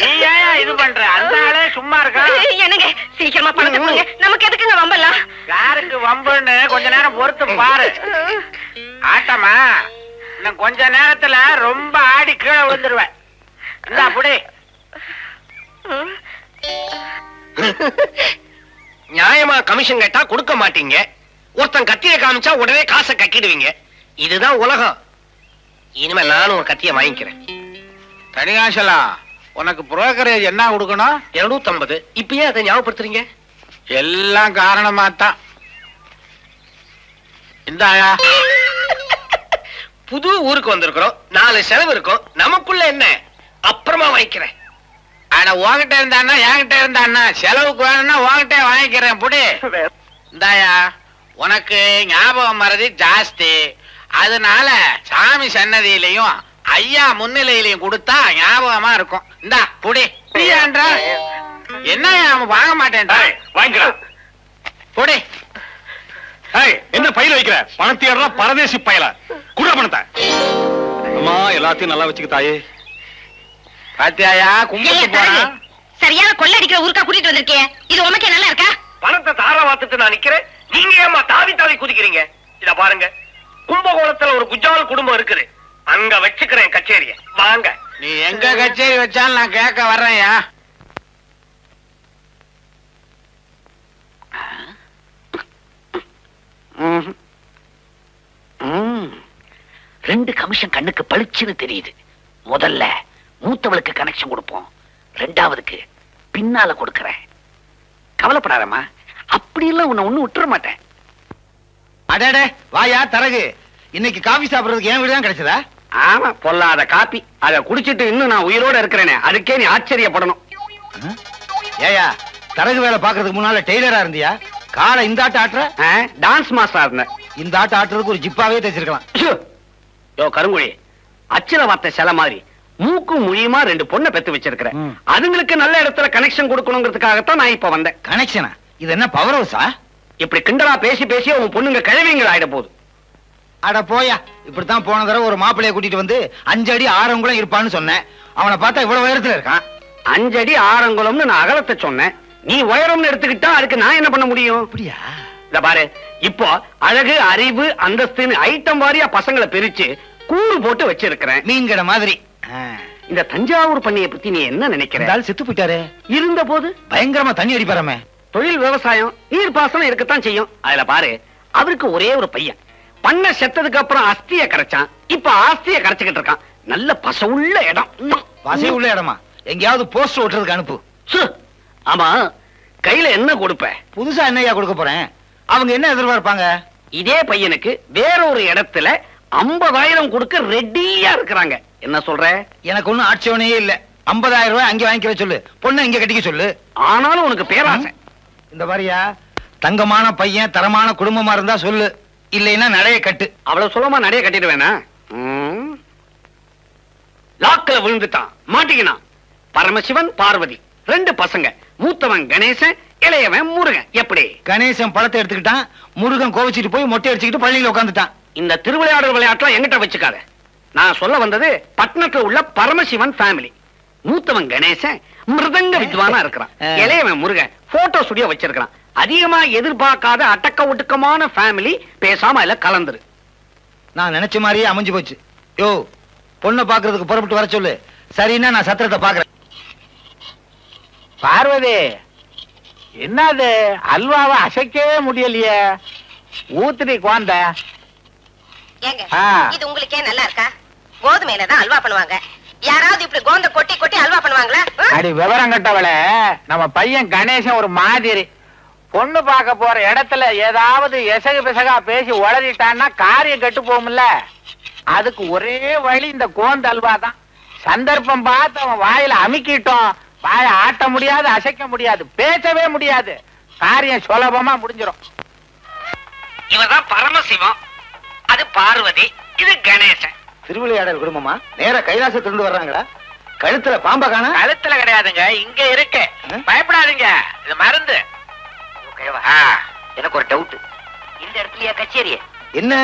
நீ ஏன் இது பண்ற? அந்த ஆளே சும்மா இருக்கா? என்னங்க, சீக்கிரமா பணத்தை கொடுங்க. நமக்கு எதுக்குங்க வம்பெல்லாம்? யாருக்கு வம்புன்னு கொஞ்ச நேரம் பொறுத்து பாரு. ஆட்டமா இன்னும் கொஞ்ச நேரத்துல ரொம்ப ஆடி கீழே விழுந்துருவேன். இந்த அப்படி நியாயமா கமிஷன் கேட்டா கொடுக்க மாட்டீங்க. ஒருத்தன் கத்திய காமிச்சா உடனே காசை கக்கிடுவீங்க. இதுதான் உலகம். இனிமே நானும் ஒரு கத்திய வாங்கிக்கிறேன். தனிகாசலா, உனக்கு புரோக்கரேஜ் என்ன கொடுக்கணும்? 250. இப்பயே அதை ஞாபகப்படுத்துறீங்க? எல்லாம் காரணமாத்தான். இந்தாயா, புது ஊருக்கு வந்திருக்கிறோம், 4 செலவு இருக்கும். நமக்குள்ள என்ன? அப்புறமா வாங்கிக்கிறேன். ஆனா உன்கிட்ட இருந்தான்னா என்கிட்ட இருந்தான்னா செலவுக்கு வேணும்னா உன்கிட்ட வாங்கிக்கிறேன். புடி. இந்தாயா, உனக்கு ஞாபகம் மறதி ஜாஸ்தி. அதனால சாமி சன்னதியிலையும் ஐயா முன்னிலையிலையும் கொடுத்தா ஞாபகமா இருக்கும். இந்தா புடி. என்ன வாங்க மாட்டேன், வாங்கிக்கலாம். புடி. என்ன பையில வைக்கிற? பணத்தை பரதேசி பையல குடுற பணத்தை. அம்மா, எல்லாத்தையும் நல்லா வச்சுக்க தாயே. பாத்தியாயா, கும்பிட்டு போறான். சரியான கொள்ளை அடிக்கிற ஊருக்கா கூட்டிட்டு வந்திருக்கே. இது உனக்கே நல்லா இருக்கா? பணத்தை தாரா வாத்துட்டு நான் நிக்கிறேன், நீங்க ஏமா தாவி தாவி குதிக்கிறீங்க? இத பாருங்க, கும்பகோணத்துல ஒரு குஜால் குடும்பம் இருக்குது, அங்க வச்சுக்கிறேன் கச்சேரிய. வாங்க. நீ எங்க கச்சேரி வச்சாலும் நான் கேட்க வர்றேன்யா. ரெண்டு கமிஷன் கண்ணுக்கு பளிச்சுன்னு தெரியுது. முதல்ல மூத்தவளுக்கு கனெக்ஷன் கொடுப்போம், ரெண்டாவதுக்கு பின்னால கொடுக்கறேன். கவலைப்படாதம்மா, அப்படி எல்லாம் உன்னை ஒண்ணு விட்டுற மாட்டேன். அடடே வாயா தரகு, இன்னைக்கு காபி சாப்பிடுறதுக்கு என் வீடு தான் கிடைச்சதா? ஆமா, பொல்லாத காப்பி. அத குடிச்சிட்டு இன்னும் நான் உயிரோட இருக்கிறேனே, அதுக்கே நீ ஆச்சரியப்படணும். ஏயா, தரகு வேலை பாக்குறதுக்கு முன்னால டெய்லரா இருந்தியா? காலை இந்த ஆட்ட ஆட்டுற? டான்ஸ் மாஸ்டரா இருந்தேன். இந்த ஆட்ட ஆட்டுறதுக்கு ஒரு ஜிப்பாவே தைச்சிருக்கலாம். யோ கருங்குழி, அச்சல வார்த்தை சில மாதிரி மூக்கும் மொழியுமா 2 பொண்ணை பெத்து வச்சிருக்கிறேன். அதுங்களுக்கு நல்ல இடத்துல கனெக்ஷன் கொடுக்கணுங்கிறதுக்காகத்தான் நான் இப்ப வந்தேன். கனெக்ஷனா? இது என்ன பவர் ஹவுஸா? இப்படி கிண்டலா பேசி பேசி உன் பொண்ணுங்க கிழவிங்கள் ஆயிட போகுது. அட போயா, இப்படித்தான் போன தடவை ஒரு மாப்பிள்ளைய கூட்டிட்டு வந்து 5 அடி 6 அங்குலம் இருப்பான்னு சொன்னேன். அவனை பார்த்தா இவ்வளவு உயரத்துல இருக்கான். 5 அடி 6 அங்குலம்னு நான் அகலத்தை சொன்னேன். நீ உயரம்னு எடுத்துக்கிட்டா அதுக்கு நான் என்ன பண்ண முடியும்? அப்படியா? இத பாரு, இப்போ அழகு, அறிவு, அந்தஸ்துன்னு ஐட்டம் வாரியா பசங்களை பிரிச்சு கூறு போட்டு வச்சிருக்கிறேன். மீன் கடை மாதிரி. இந்த தஞ்சாவூர் பண்ணைய பத்தி நீ என்ன நினைக்கிற? செத்து போயிட்டாரு. இருந்த போது பயங்கரமா தண்ணி அடிப்பாராமே. தொழில் விவசாயம், நீர் பாசனம் இருக்கத்தான் செய்யும். அதுல பாரு, அவருக்கு ஒரே ஒரு பையன். பண்ண செத்ததுக்கு அப்புறம் அஸ்திய கரைச்சான், இப்ப ஆஸ்திய கரைச்சுக்கிட்டு இருக்கான். நல்ல பசவுள்ள இடம். பசை உள்ள இடமா? எங்கேயாவது போஸ்ட் ஓட்டுறதுக்கு அனுப்பு. ஆமா, கையில என்ன கொடுப்ப? புதுசா என்னையா கொடுக்க போறேன்? அவங்க என்ன எதிர்பார்ப்பாங்க? இதே பையனுக்கு வேறொரு இடத்துல 50,000 கொடுக்க ரெடியா இருக்கிறாங்க. என்ன சொல்ற? எனக்கு ஒண்ணும் ஆட்சேபனையே இல்ல. 50,000 ரூபாய் அங்கே வாங்கிக்கிற சொல்லு, பொண்ணை இங்க கட்டிக்க சொல்லு. ஆனாலும் உனக்கு பேராசை. இந்த மாதிரியா தங்கமான பையன் தரமான குடும்பமா இருந்தா சொல்லு, இல்லைன்னா நடைய கட்டு. அவ்வளவு சுலமா நடைய கட்டிடுவேனா? லாக்கில விழுந்துட்டான், மாட்டிக்கினான். பரமசிவன் பார்வதி 2 பசங்க. மூத்தவன் கணேசன், இளையவன் முருகன். எப்படி? கணேசன் பழத்தை எடுத்துக்கிட்டான், முருகன் கோவிச்சிட்டு போய் மொட்டை அடிச்சுக்கிட்டு பள்ளியில உட்காந்துட்டான். இந்த திருவிளையாடல் விளையாட்டுலாம் எங்கிட்ட வச்சுக்காத. நான் சொல்ல வந்தது பட்டணத்துல உள்ள பரமசிவன் ஃபேமிலி. மூத்தவன் கணேசன் மிருதங்க வித்வானா இருக்கிறான். இளையவன் முருகன் போட்டோ ஸ்டுடியோ வச்சிருக்கான். அதிகமா எதிர்பார்க்காத அடக்க ஒடுக்கமான ஃபேமிலி. பேசாம இல்ல கலந்துரு. நான் நினைச்ச மாதிரியே அமைஞ்சு போச்சு. யோ, பொண்ணை பாக்குறதுக்கு புறப்பட்டு வர சொல்லு. சரின்னா நான் சத்திரத்தை பாக்குறேன். பார்வதி, என்னது அல்வாவை அசைக்கவே முடியலையே? ஊத்துடி குழந்த. ஏங்க இது உங்களுக்கே நல்லா இருக்கா? கோதுமையில தான் அல்வா பண்ணுவாங்க. யாராவது இப்படி கோந்த கொட்டி கொட்டி அல்வா பண்ணுவாங்களா? அடி விவரம் கட்டவள, நம்ம பையன் கணேசன் ஒரு மாதிரி. பொண்ணு பார்க்க போற இடத்துல ஏதாவது எசகு பிசகா பேசி உளறிட்டான்னா காரியம் கெட்டு போகும்ல. அதுக்கு ஒரே வழி இந்த கோந்த அல்வா தான். சந்தர்ப்பம் பார்த்து அவன் வாயில அமுக்கிட்டோம், வாயை ஆட்ட முடியாது, அசைக்க முடியாது, பேசவே முடியாது. காரியம் சுலபமா முடிஞ்சிடும். இவர்தான் பரமசிவம், அது பார்வதி, இது கணேசன். திருவிளையாடல் குடும்பமா? நேர கைலாசத்திலிருந்து வர்றாங்களா? கழுத்துல பாம்ப காணா? கழுத்துல கிடையாதுங்க, இங்க இருக்கு. பயப்படாதீங்க, இது மருந்து. எனக்கு ஒரு டவுட். இந்த இடத்துலயா கச்சேரி? என்ன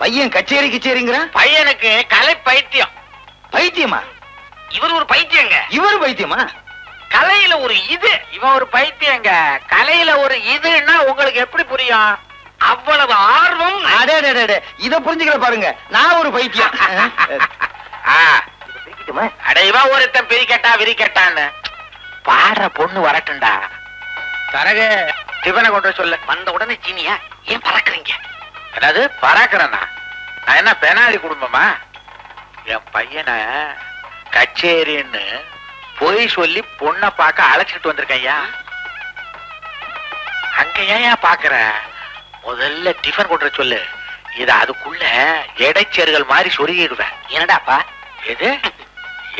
பையன் கச்சேரி கிச்சேரிங்கிற? பையனுக்கு கலை பைத்தியம். பைத்தியமா? இவர் ஒரு பைத்தியங்க. இவர் பைத்தியமா? கலையில ஒரு இது, இவன் ஒரு பைத்தியங்க. கலையில ஒரு இதுன்னா உங்களுக்கு எப்படி புரியும்? அவ்வளவு ஆர்வம். இத புரிஞ்சுக்கிற பாருங்க, நான் ஒரு பைத்தியம். அடைவா ஒருத்தன் பிரிக்கட்டா விரிக்கட்டான்னு பாடுற பொண்ணு வரட்டும்டா. தரகு டிஃபனை கொண்டு சொல்ல. வந்த உடனே சீனியா ஏன் பறக்குறீங்க? அதாவது பறக்கிறேன்னா நான் என்ன பெனாலி குடும்பமா? என் பையனை கச்சேரின்னு போய் சொல்லி பொண்ணை பார்க்க அழைச்சிட்டு வந்திருக்கேன். ஐயா அங்க ஏன் பாக்குற? முதல்ல டிஃபன் கொண்டு சொல்லு. இத அதுக்குள்ள இடைச்சேர்கள் மாதிரி சொருகிடுவேன். என்னடாப்பா எது?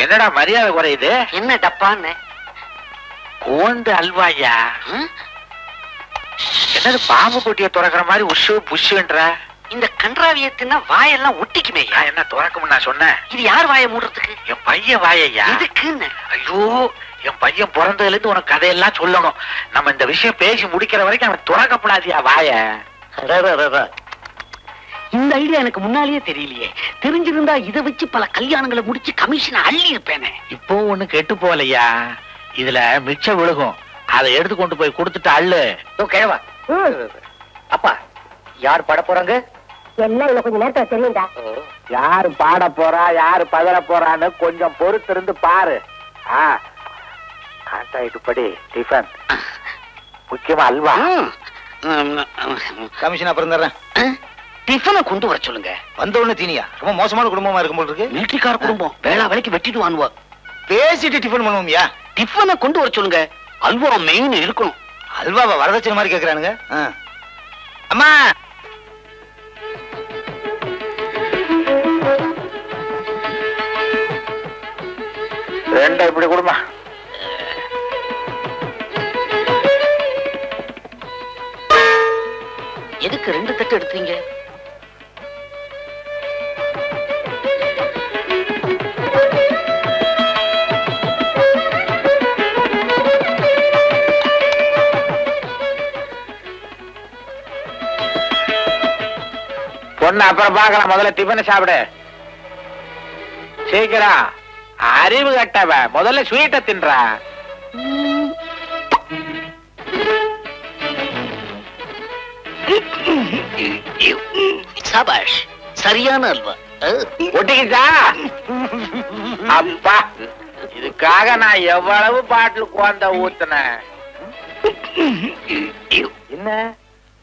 என்னடா மரியாதை குறையுது? என்ன டப்பான்னு? கோந்து அல்வாயா? என்னது பாம்பு கொட்டிய துறக்கிற மாதிரி உஷு புஷுன்ற? இந்த கன்றாவியத்தின்னா வாயெல்லாம் ஒட்டிக்குமே. என்ன துறக்கும் நான் சொன்னேன்? இது யார் வாயை மூடுறதுக்கு? என் பையன் வாயையா? எதுக்குன்னு? ஐயோ, என் பையன் பிறந்ததுல இருந்து உனக்கு கதையெல்லாம் சொல்லணும். நம்ம இந்த விஷயம் பேசி முடிக்கிற வரைக்கும் அவன் துறக்கப்படாதியா வாய. இந்த ஐடியா எனக்கு முன்னாலேயே தெரியலையே. தெரிஞ்சிருந்தா இதை வச்சு பல கல்யாணங்களை முடிச்சு கமிஷன் அள்ளி இருப்பேனே. இப்போ ஒண்ணு கெட்டு போகலையா? இதுல மிச்சம் விழுகும், அதை எடுத்து கொண்டு போய் கொடுத்துட்டு அள்ளு. கேவா அப்பா, யார் பாட போறாங்க? எல்லாம் இன்னும் கொஞ்சம் நேரத்துல தெரியும்டா. யாரு பாட போறா, யாரு பதற போறான்னு கொஞ்சம் பொறுத்து இருந்து பாரு. கான்ட்ராக்ட் படி டிஃபன், முக்கியமா அல்வா. கமிஷன் அப்புறம் தர்றேன். டிஃபனை கொண்டு வர சொல்லுங்க. வந்த உடனே தீனியா? ரொம்ப மோசமான குடும்பமா இருக்கும் போல இருக்கு. மிலிட்டரிக்கார குடும்பம், வேளா வேலைக்கு வெட்டிட்டு வாங்குவா. பேசிட்டு டிஃபன் பண்ணுவோம்யா. டிஃபனை கொண்டு வர சொல்லுங்க. அல்வா மெயின் இருக்கணும். அல்வாவை வரதட்சணை மாதிரி கேக்குறானுங்க. அம்மா, ரெண்டா இப்படி கொடுமா. எதுக்கு 2 தட்டு எடுத்தீங்க? பொண்ணு அப்புறம் பார்க்கலாம், முதல்ல டிஃபன் சாப்பிடு. சீக்கிரம். அறிவு கட்டவ, முதல்ல ஸ்வீட்டை தின்றா. சபாஷ், சரியான அல்வா. ஒட்டிக்கிச்சா? அப்பா, இதுக்காக நான் எவ்வளவு பாட்டில் குழந்த ஊத்துனேன். என்ன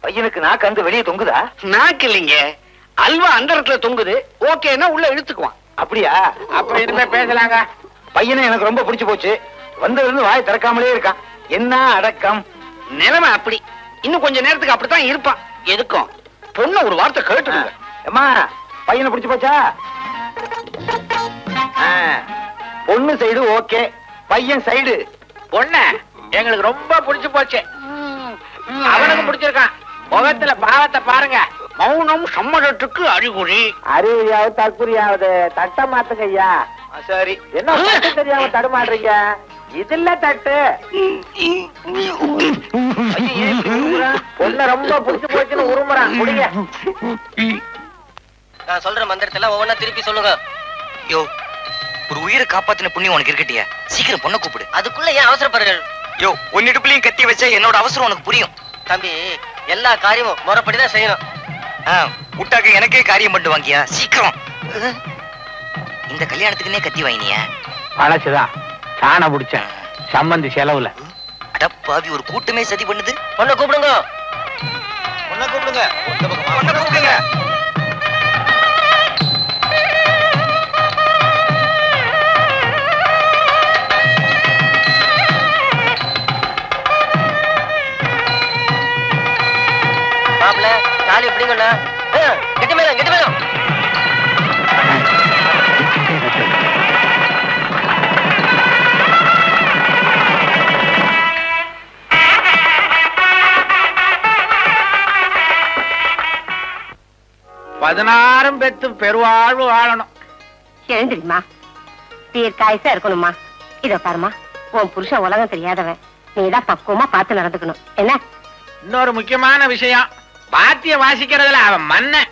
பையனுக்கு நாக்கு அங்க வெளியே தொங்குதா? நாக்கு இல்லைங்க, அல்வா அந்த இடத்துல தொங்குது. ஓகேன்னா உள்ள இழுத்துக்குவான். அப்படியா? அப்ப இனிமே பேசலாங்க. பையனை எனக்கு ரொம்ப பிடிச்சு போச்சு. வந்ததுல இருந்து வாய் திறக்காமலே இருக்கான். என்ன அடக்கம்! நிலைமை அப்படி. இன்னும் கொஞ்ச நேரத்துக்கு அப்படித்தான் இருப்பான். எதுக்கும் பொண்ணு ஒரு வார்த்தை கேட்டுடுங்க. அம்மா பையனை பிடிச்சு போச்சா? பொண்ணு சைடு ஓகே, பையன் சைடு. பொண்ணு எங்களுக்கு ரொம்ப பிடிச்சு போச்சு. அவனுக்கு பிடிச்சிருக்கான். முகத்துல பாவத்தை பாருங்க. மௌனம் சம்மதத்துக்கு அறிகுறி. அறிகுறியாவது தற்குறியாவது தட்ட மாத்துங்க ஐயா. சரி, என்ன தட்டு தெரியாம தடுமாடுறீங்க? இதுல தட்டு. பொண்ணு ரொம்ப பிடிச்சு போச்சுன்னு உருமுறான். முடிங்க. நான் சொல்ற மந்திரத்துல ஒவ்வொன்னா திருப்பி சொல்லுங்க. யோ, ஒரு உயிரை காப்பாத்தின புண்ணியம் உனக்கு இருக்கட்டியா? சீக்கிரம் பொண்ணை கூப்பிடு. அதுக்குள்ள ஏன் அவசரப்படுறீர்கள்? யோ, உன்னிடுப்புலயும் கத்தி வச்சா என்னோட அவசரம் உனக்கு புரியும். தம்பி, எல்லா காரியமும் முறைப்படிதான் செய்யணும். விட்டாக்க எனக்கே காரியம் பண்ணிட்டு வாங்கியா? சீக்கிரம். இந்த கல்யாணத்துக்குன்னே கத்தி வாங்கினியா? பழசுதான் சாண புடிச்சேன் சம்பந்தி செலவுல. அடப்பாவி, ஒரு கூட்டமே சதி பண்ணுது. பொண்ணை கூப்பிடுங்க. பொண்ணை கூப்பிடுங்க. பொண்ணை கூப்பிடுங்க. மாப்பிள்ள தாலி எப்படிங்கண்ணா? கெட்டி மேலும் கெட்டி மேலும். பதினாறும் பெத்து பெருவாழ்வு வாழணும். எழுந்திரிமா, தீர்க்காயசா இருக்கணுமா. இத பாருமா, உன் புருஷன் உலகம் தெரியாதவன். நீதான் பக்குவமா பார்த்து நடந்துக்கணும். என்ன? இன்னொரு முக்கியமான விஷயம், பாத்திய வாசிக்கிறதுல அவன் மன்ன.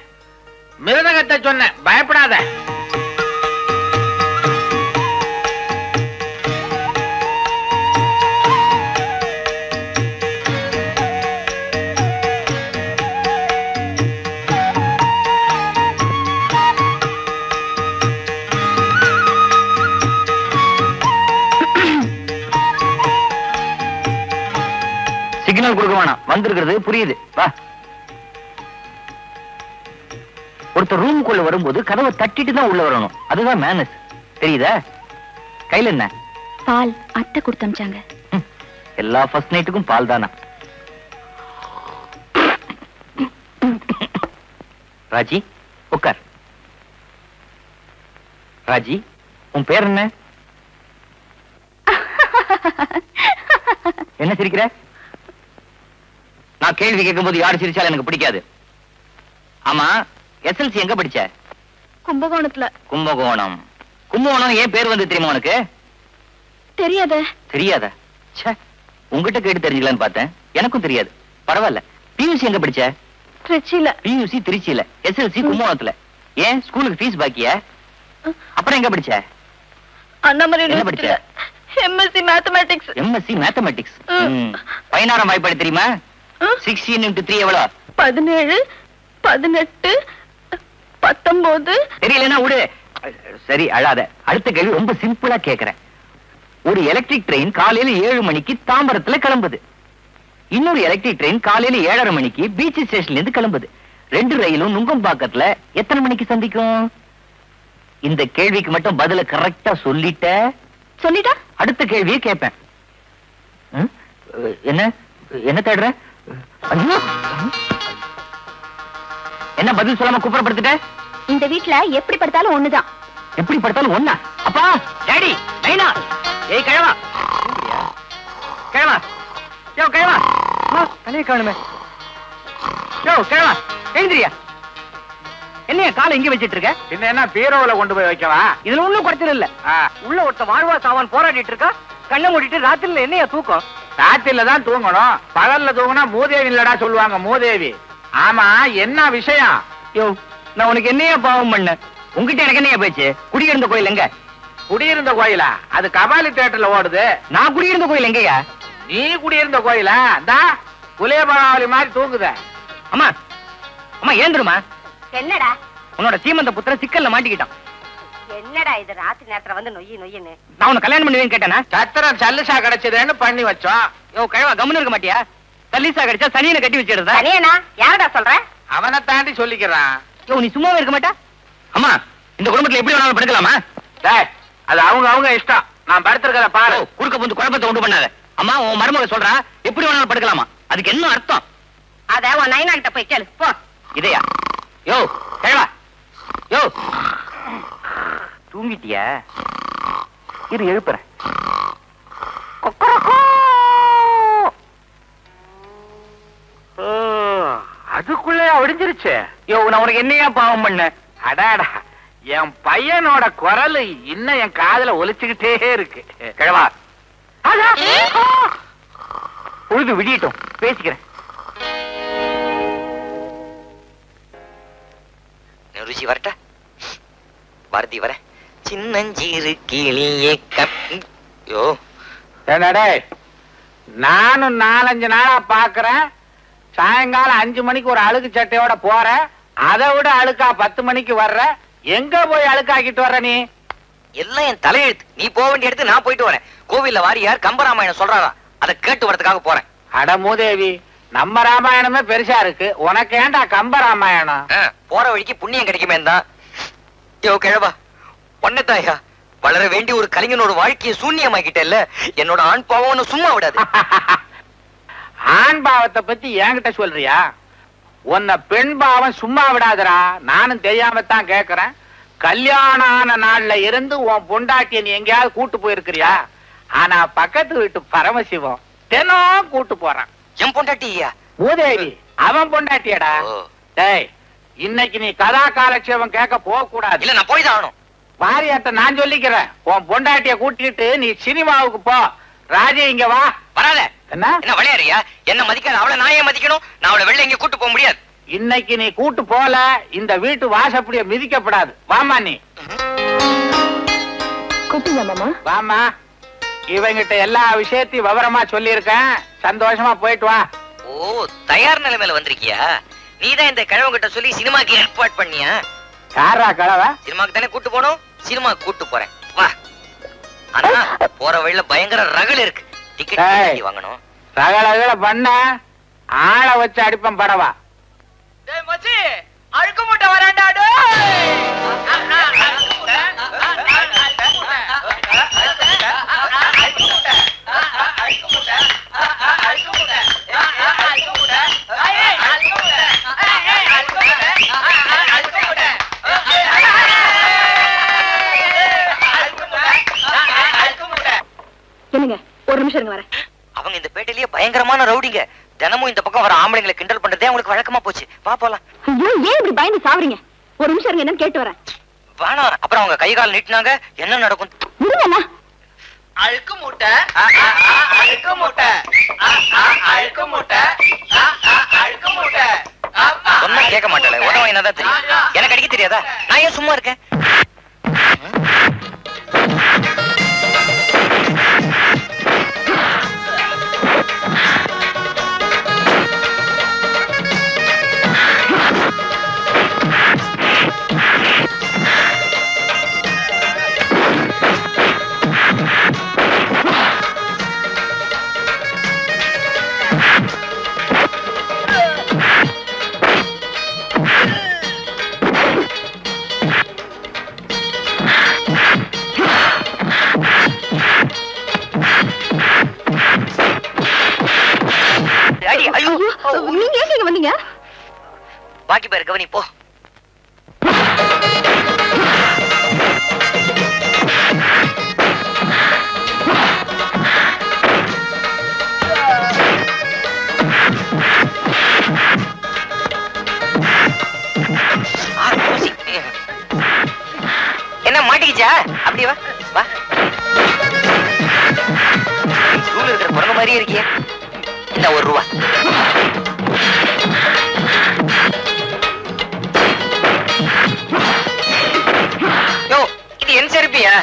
மிருதகத்தை சொன்ன, பயப்படாத. சிக்னல் கொடுக்க வேணாம், வந்திருக்கிறது புரியுது. வா. ஒருத்தர் ரூமுக்குள்ள வரும்போது கதவை தட்டிட்டு தான் உள்ள வரணும். அதுதான் மேனஸ். தெரியுதா? கையில என்ன? பால் அத்தை கொடுத்தமிச்சாங்க. எல்லா ஃபர்ஸ்ட் நைட்டுக்கும் பால் தானா? ராஜி, உட்கார். ராஜி, உன் பேர் என்ன? என்ன சிரிக்கிற? நான் கேள்வி கேட்கும் போது யாரு சிரிச்சாலும் எனக்கு பிடிக்காது. ஆமா, எஸ்எல்சி எங்க படிச்ச? கும்பகோணத்துல. கும்பகோணம். கும்பகோணம் ஏன் பேர் வந்து தெரியுமா உனக்கு? தெரியாத. தெரியாத? உங்ககிட்ட கேட்டு தெரிஞ்சுக்கலான்னு பார்த்தேன். எனக்கும் தெரியாது. பரவாயில்ல. பியூசி எங்க படிச்ச? திருச்சியில. பியூசி திருச்சியில, எஸ்எல்சி கும்பகோணத்துல. ஏன் ஸ்கூலுக்கு ஃபீஸ் பாக்கியா? அப்புறம் எங்க படிச்ச? அண்ணாமலை என்ன படிச்ச? MSc mathematics. MSc mathematics. 16ஆம் வாய்ப்பாடு தெரியுமா? 16 into 3 எவ்வளவு? 17, 18, 19. தெரியலன்னா விடு. சரி, அழாத. அடுத்த கேள்வி ரொம்ப சிம்பிளா கேக்குறேன். ஒரு எலக்ட்ரிக் ட்ரெயின் காலையில 7 மணிக்கு தாம்பரத்துல கிளம்புது. இன்னொரு எலக்ட்ரிக் ட்ரெயின் காலையில 7:30 மணிக்கு பீச் ஸ்டேஷன்ல இருந்து கிளம்புது. 2 ரயிலும் நுங்கம்பாக்கத்துல எத்தனை மணிக்கு சந்திக்கும்? இந்த கேள்விக்கு மட்டும் பதில கரெக்டா சொல்லிட்டா அடுத்த கேள்வியை கேட்பேன். என்ன என்ன தேடுற? என்ன பதில் சொல்லாம குப்புறப்படுத்திட்ட? இந்த வீட்ல எப்படி படுத்தாலும் ஒண்ணுதான். எப்படி படுத்தாலும் ஒண்ணா? அப்பா, டாடி, நைனா, ஏய் கிழவா, கிழவா, யோ கிழவா, தலையை காணுமே. யோ கிழவா, எழுந்திரியா. என்னைய காலை இங்க வச்சிட்டு இருக்க? என்ன பீரோல கொண்டு போய் வைக்கவா? இதுல ஒண்ணும் குறைச்சல் இல்ல. உள்ள ஒருத்த வாழ்வா சாவான் போராடிட்டு இருக்கா. கண்ணை மூடிட்டு ராத்திரில என்னைய தூக்கம்? ராத்திரில தான் தூங்கணும். பகல்ல தூங்கினா மூதேவி இல்லடா சொல்லுவாங்க. மூதேவி. ஆமா, என்ன விஷயம்? யோ, நான் உனக்கு என்னையா பாவம் பண்ண? உங்ககிட்ட எனக்கு என்னையா பேச்சு? குடியிருந்த கோயில் எங்க? குடியிருந்த கோயிலா? அது கபாலி தியேட்டர்ல ஓடுது. நான் குடியிருந்த கோயில் எங்கயா? நீ குடியிருந்த கோயிலா? இந்தா புலியபராவளி மாதிரி தூங்குத. அம்மா, அம்மா ஏந்துருமா. என்னடா உன்னோட சீமந்த புத்திர சிக்கல்ல மாட்டிக்கிட்டான். என்னடா இது ராத்திரி நேரத்துல வந்து நொய்யின்னு? நான் உன்னை கல்யாணம் பண்ணுவேன்னு கேட்டேனா? சத்திரம் சல்லுசா கிடைச்சதுன்னு பண்ணி வச்சோம். யோ கழுவா, கம்முன்னு இருக்க மாட்டியா? சல்லிசா கிடைச்சா சனியனை கட்டி வச்சிருந்தா? சனியனா? யாரடா சொல்ற? அவனை தாண்டி சொல்லிக்கிறான். யோ, நீ சும்மாவே இருக்க மாட்டா? அம்மா, இந்த குடும்பத்துல எப்படி வேணாலும் படுக்கலாமா? அது அவங்க இஷ்டம். நான் படுத்திருக்கத பாரு. குறுக்க வந்து குழப்பத்தை உண்டு பண்ணாத. அம்மா உன் மருமக சொல்றா எப்படி வேணாலும் படுக்கலாமா? அதுக்கு என்ன அர்த்தம்? அத உன் நைனா கிட்ட போய் கேளு போ. இதையா? யோ கேளா யோ தூங்கிட்டியா? இரு எழுப்புறேன். அதுக்குள்ளே ஒடிஞ்சிருச்சு. யோ நான் உனக்கு என்னையா பாவம் பண்ண? அடாடா, என் பையனோட குரல் இன்னும் என் காதுல ஒலிச்சுக்கிட்டே இருக்கு. கிழவா பொழுது விடியட்டும் பேசிக்கிறேன். ருச்சி வரட்ட பாரதி வர சின்னஞ்சீரு கிளியே யோ என்னடே, நானும் 4-5 நாளா பாக்குறேன். சாயங்காலம் 5 மணிக்கு ஒரு அழுக்கு சட்டையோட போற, அதை விட அழுக்கா 10 மணிக்கு வர்ற. எங்க போய் அழுக்காக்கிட்டு வர்ற நீ? எல்லாம் என் தலையெழுத்து. நீ போக வேண்டிய இடத்து நான் போயிட்டு வரேன். கோவில்ல வாரியார் கம்பராமாயணம் சொல்றாரா, அதை கேட்டு வரதுக்காக போறேன். அட மூதேவி, நம்ம ராமாயணமே பெருசா இருக்கு, உனக்கு ஏண்டா கம்ப ராமாயணம்? போற வழிக்கு புண்ணியம் கிடைக்குமே தான். யோ கிழவா பொண்ணத்தாயா, வளர வேண்டிய ஒரு கலைஞனோட வாழ்க்கையை சூன்யமாக்கிட்டேல்ல. என்னோட ஆண் பாவம் சும்மா விடாது. ஆண் பாவத்தை பத்தி என்கிட்ட சொல்றியா? உன்னை பெண் பாவம் சும்மா விடாதரா. நானும் தெரியாமத்தான் கேக்குறேன். கல்யாணம் ஆன நாள்ல இருந்து உன் பொண்டாட்டிய நீ எங்கேயாவது கூட்டு போயிருக்கிறியா? ஆனா பக்கத்து வீட்டு பரமசிவம் தினம் கூட்டு போறான். என் பொண்டாட்டியா? மூதேவி, அவன் பொண்டாட்டியடா. டேய், இன்னைக்கு நீ கதா காலட்சேபம் கேட்க போக கூடாது. இல்ல நான் போய் தான் ஆகணும். வாரியாட்ட நான் சொல்லிக்கிறேன். உன் பொண்டாட்டிய கூட்டிட்டு நீ சினிமாவுக்கு போ. ராஜே இங்க வா. வராத. என்ன என்ன விளையாடுறியா? என்ன மதிக்காத அவளை நான் ஏன் மதிக்கணும்? நான் அவளை வெளில எங்க கூட்டு போக முடியாது. இன்னைக்கு நீ கூட்டு போல, இந்த வீட்டு வாசப்படிய மிதிக்கப்படாது. வாமா நீ. வாமா, இவங்கிட்ட எல்லா விஷயத்தையும் விவரமா சொல்லியிருக்கேன். சந்தோஷமா போயிட்டு வா. ஓ, தயார் நிலைமையில வந்திருக்கியா? நீதான் இந்த கிழவங்கிட்ட சொல்லி சினிமாக்கு ஏற்பாடு பண்ணியா? யாரா கிழவ? சினிமாக்கு தானே கூட்டு போனோம், சினிமாக்கு கூட்டு போறேன் வா. ஆனா போற வழியில பயங்கர ரகள் இருக்கு. டிக்கெட் வாங்கணும். ரகள பண்ண ஆளை வச்சு அடிப்பம் படவா. அழுக்கு மூட்டை வராண்டாடு. என்னங்க, ஒரு நிமிஷம் இருங்க வரேன். அவங்க இந்த பேட்டையிலேயே பயங்கரமான ரவுடிங்க. தினமும் இந்த பக்கம் வர ஆம்பளைங்களை கிண்டல் பண்றதே அவங்களுக்கு வழக்கமா போச்சு. வா போலாம். ஐயோ, ஏன் இப்படி பயந்து சாவறீங்க? ஒரு நிமிஷம் இருங்க, என்னன்னு கேட்டு வரேன். வேணாம், அப்புறம் அவங்க கை கால் நீட்டினாங்க என்ன நடக்கும்? அழுக்கு மூட்டை, அழுக்கு மூட்டை, அழுக்கு மூட்டை, அழுக்கு மூட்டை. சொன்னா கேட்க மாட்டாளே, உடம்பு என்னதான் தெரியும். எனக்கு அடிக்க தெரியாதா? நான் ஏன் சும்மா இருக்கேன்? நீங்க ஏன் வந்தீங்க? பாக்கி பேர் கவனி போ. என்ன மாட்டிக்கிச்சா? அப்படியே வா வா. ஸ்கூல்ல இருக்கிற குரங்கு மாதிரியே இருக்கியே. இந்த 1 ரூபா. யோ, இது என் செருப்பியா?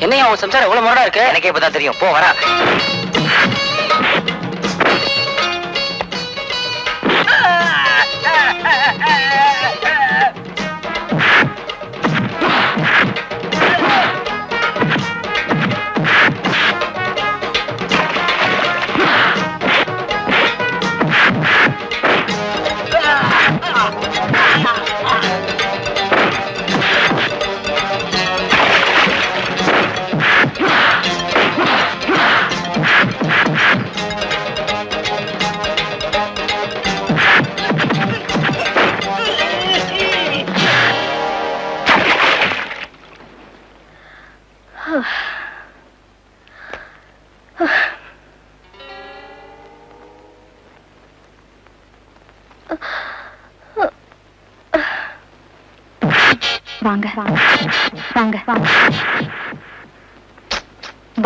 என்னையா உன் சம்சாரம் எவ்வளவு முரடா இருக்கு? எனக்கே இப்பதான் தெரியும். போ வரா. வாங்க வாங்க வாங்க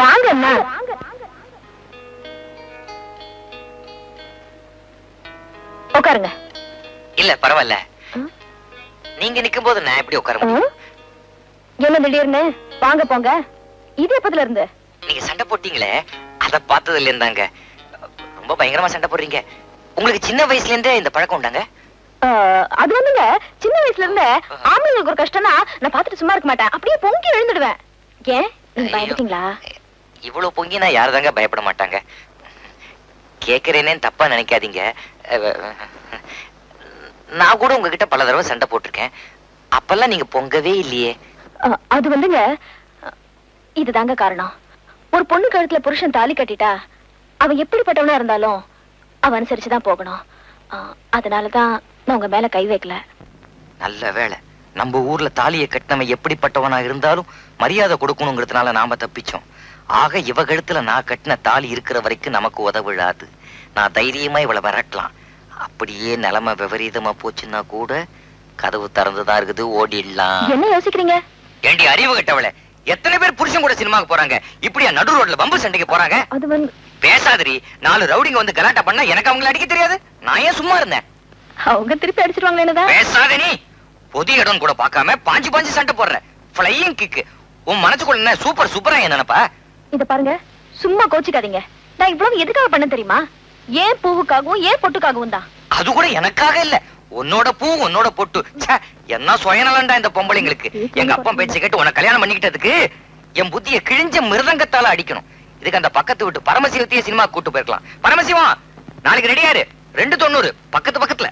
வாங்க அண்ணா. உட்காருங்க. இல்ல பரவாயில்ல, நீங்க நிக்கும் போது நான் எப்படி உட்கார முடியும்? என்ன திடீர்னு வாங்க போங்க? இது எப்பதுல இருந்து? நீங்க சண்டை போட்டீங்களே, அத பார்த்ததுல இருந்தாங்க. ரொம்ப பயங்கரமா சண்டை போடுறீங்க. உங்களுக்கு சின்ன வயசுல இருந்தே இந்த பழக்கம் உண்டாங்க? அது வந்துங்க, சின்ன வயசுல இருந்தே ஆம்பளைங்களுக்கு ஒரு கஷ்டம்னா நான் பார்த்துட்டு சும்மா இருக்க மாட்டேன், அப்படியே பொங்கி எழுந்துடுவேன். ஏன் பயந்துட்டீங்களா? இவ்வளவு பொங்கினா யாருதாங்க பயப்பட மாட்டாங்க. கேக்குறேனே தப்பா நினைக்காதீங்க. நான் கூட உங்ககிட்ட பல தடவை சண்டை போட்டிருக்கேன். அப்பெல்லாம் நீங்க பொங்கவே இல்லையே. அது வந்துங்க, இதுதாங்க காரணம். ஒரு பொண்ணு கழுத்துல புருஷன் தாலி கட்டிட்டா அவன் எப்படிப்பட்டவனா இருந்தாலும் அவன் அனுசரிச்சுதான் போகணும். அதனாலதான் நான் உங்க மேல கை வைக்கல. நல்ல வேளை, நம்ம ஊர்ல தாலியை கட்டினவன் எப்படிப்பட்டவனா இருந்தாலும் மரியாதை கொடுக்கணுங்கிறதுனால நாம தப்பிச்சோம். ஆக இவ கழுத்துல நான் கட்டின தாலி இருக்கிற வரைக்கும் நமக்கு உதவிடாது. நான் தைரியமா இவளை விரட்டலாம். அப்படியே நிலைமை விபரீதமா போச்சுன்னா கூட கதவு திறந்துதான் இருக்குது, ஓடிடலாம். என்ன யோசிக்கிறீங்க? ஏண்டி அறிவு கட்டவளை, எத்தனை பேர் புருஷன் கூட சினிமாக்கு போறாங்க, இப்படியா நடு ரோட்ல பம்பு சண்டைக்கு போறாங்க? அது வந்து பேசாதரி. 4 ரவுடிங்க வந்து கலாட்டா பண்ணா எனக்கு அவங்களை அடிக்க தெரியாது. நான் ஏன் சும்மா இருந்தேன்? அவங்க திருப்பி அடிச்சிருவாங்களே. என்னதான் பேசாத நீ. பொது இடம் கூட பார்க்காம பாஞ்சு பாஞ்சு சண்டை போடுற. Flying kick. உன் மனசுக்குள்ள என்ன சூப்பர் சூப்பரா என்னப்பா? இத பாருங்க, சும்மா கோச்சிக்காதீங்க. நான் இவ்வளவு எதுக்காக பண்ண தெரியுமா? ஏன் பூவுக்காகவும் ஏன் பொட்டுக்காகவும் தான். அது கூட எனக்காக இல்ல, உன்னோட பூ உன்னோட பொட்டு. என்ன சுயநலண்டா இந்த பொம்பளைங்களுக்கு. எங்க அப்பா பேச்சு கேட்டு உன்னை கல்யாணம் பண்ணிக்கிட்டதுக்கு என் புத்திய கிழிஞ்ச மிருதங்கத்தால அடிக்கணும். இதுக்கு அந்த பக்கத்து விட்டு பரமசிவத்தையே சினிமா கூட்டு போயிருக்கலாம். பரமசிவம், நாளைக்கு ரெடியாரு. 290 பக்கத்துல.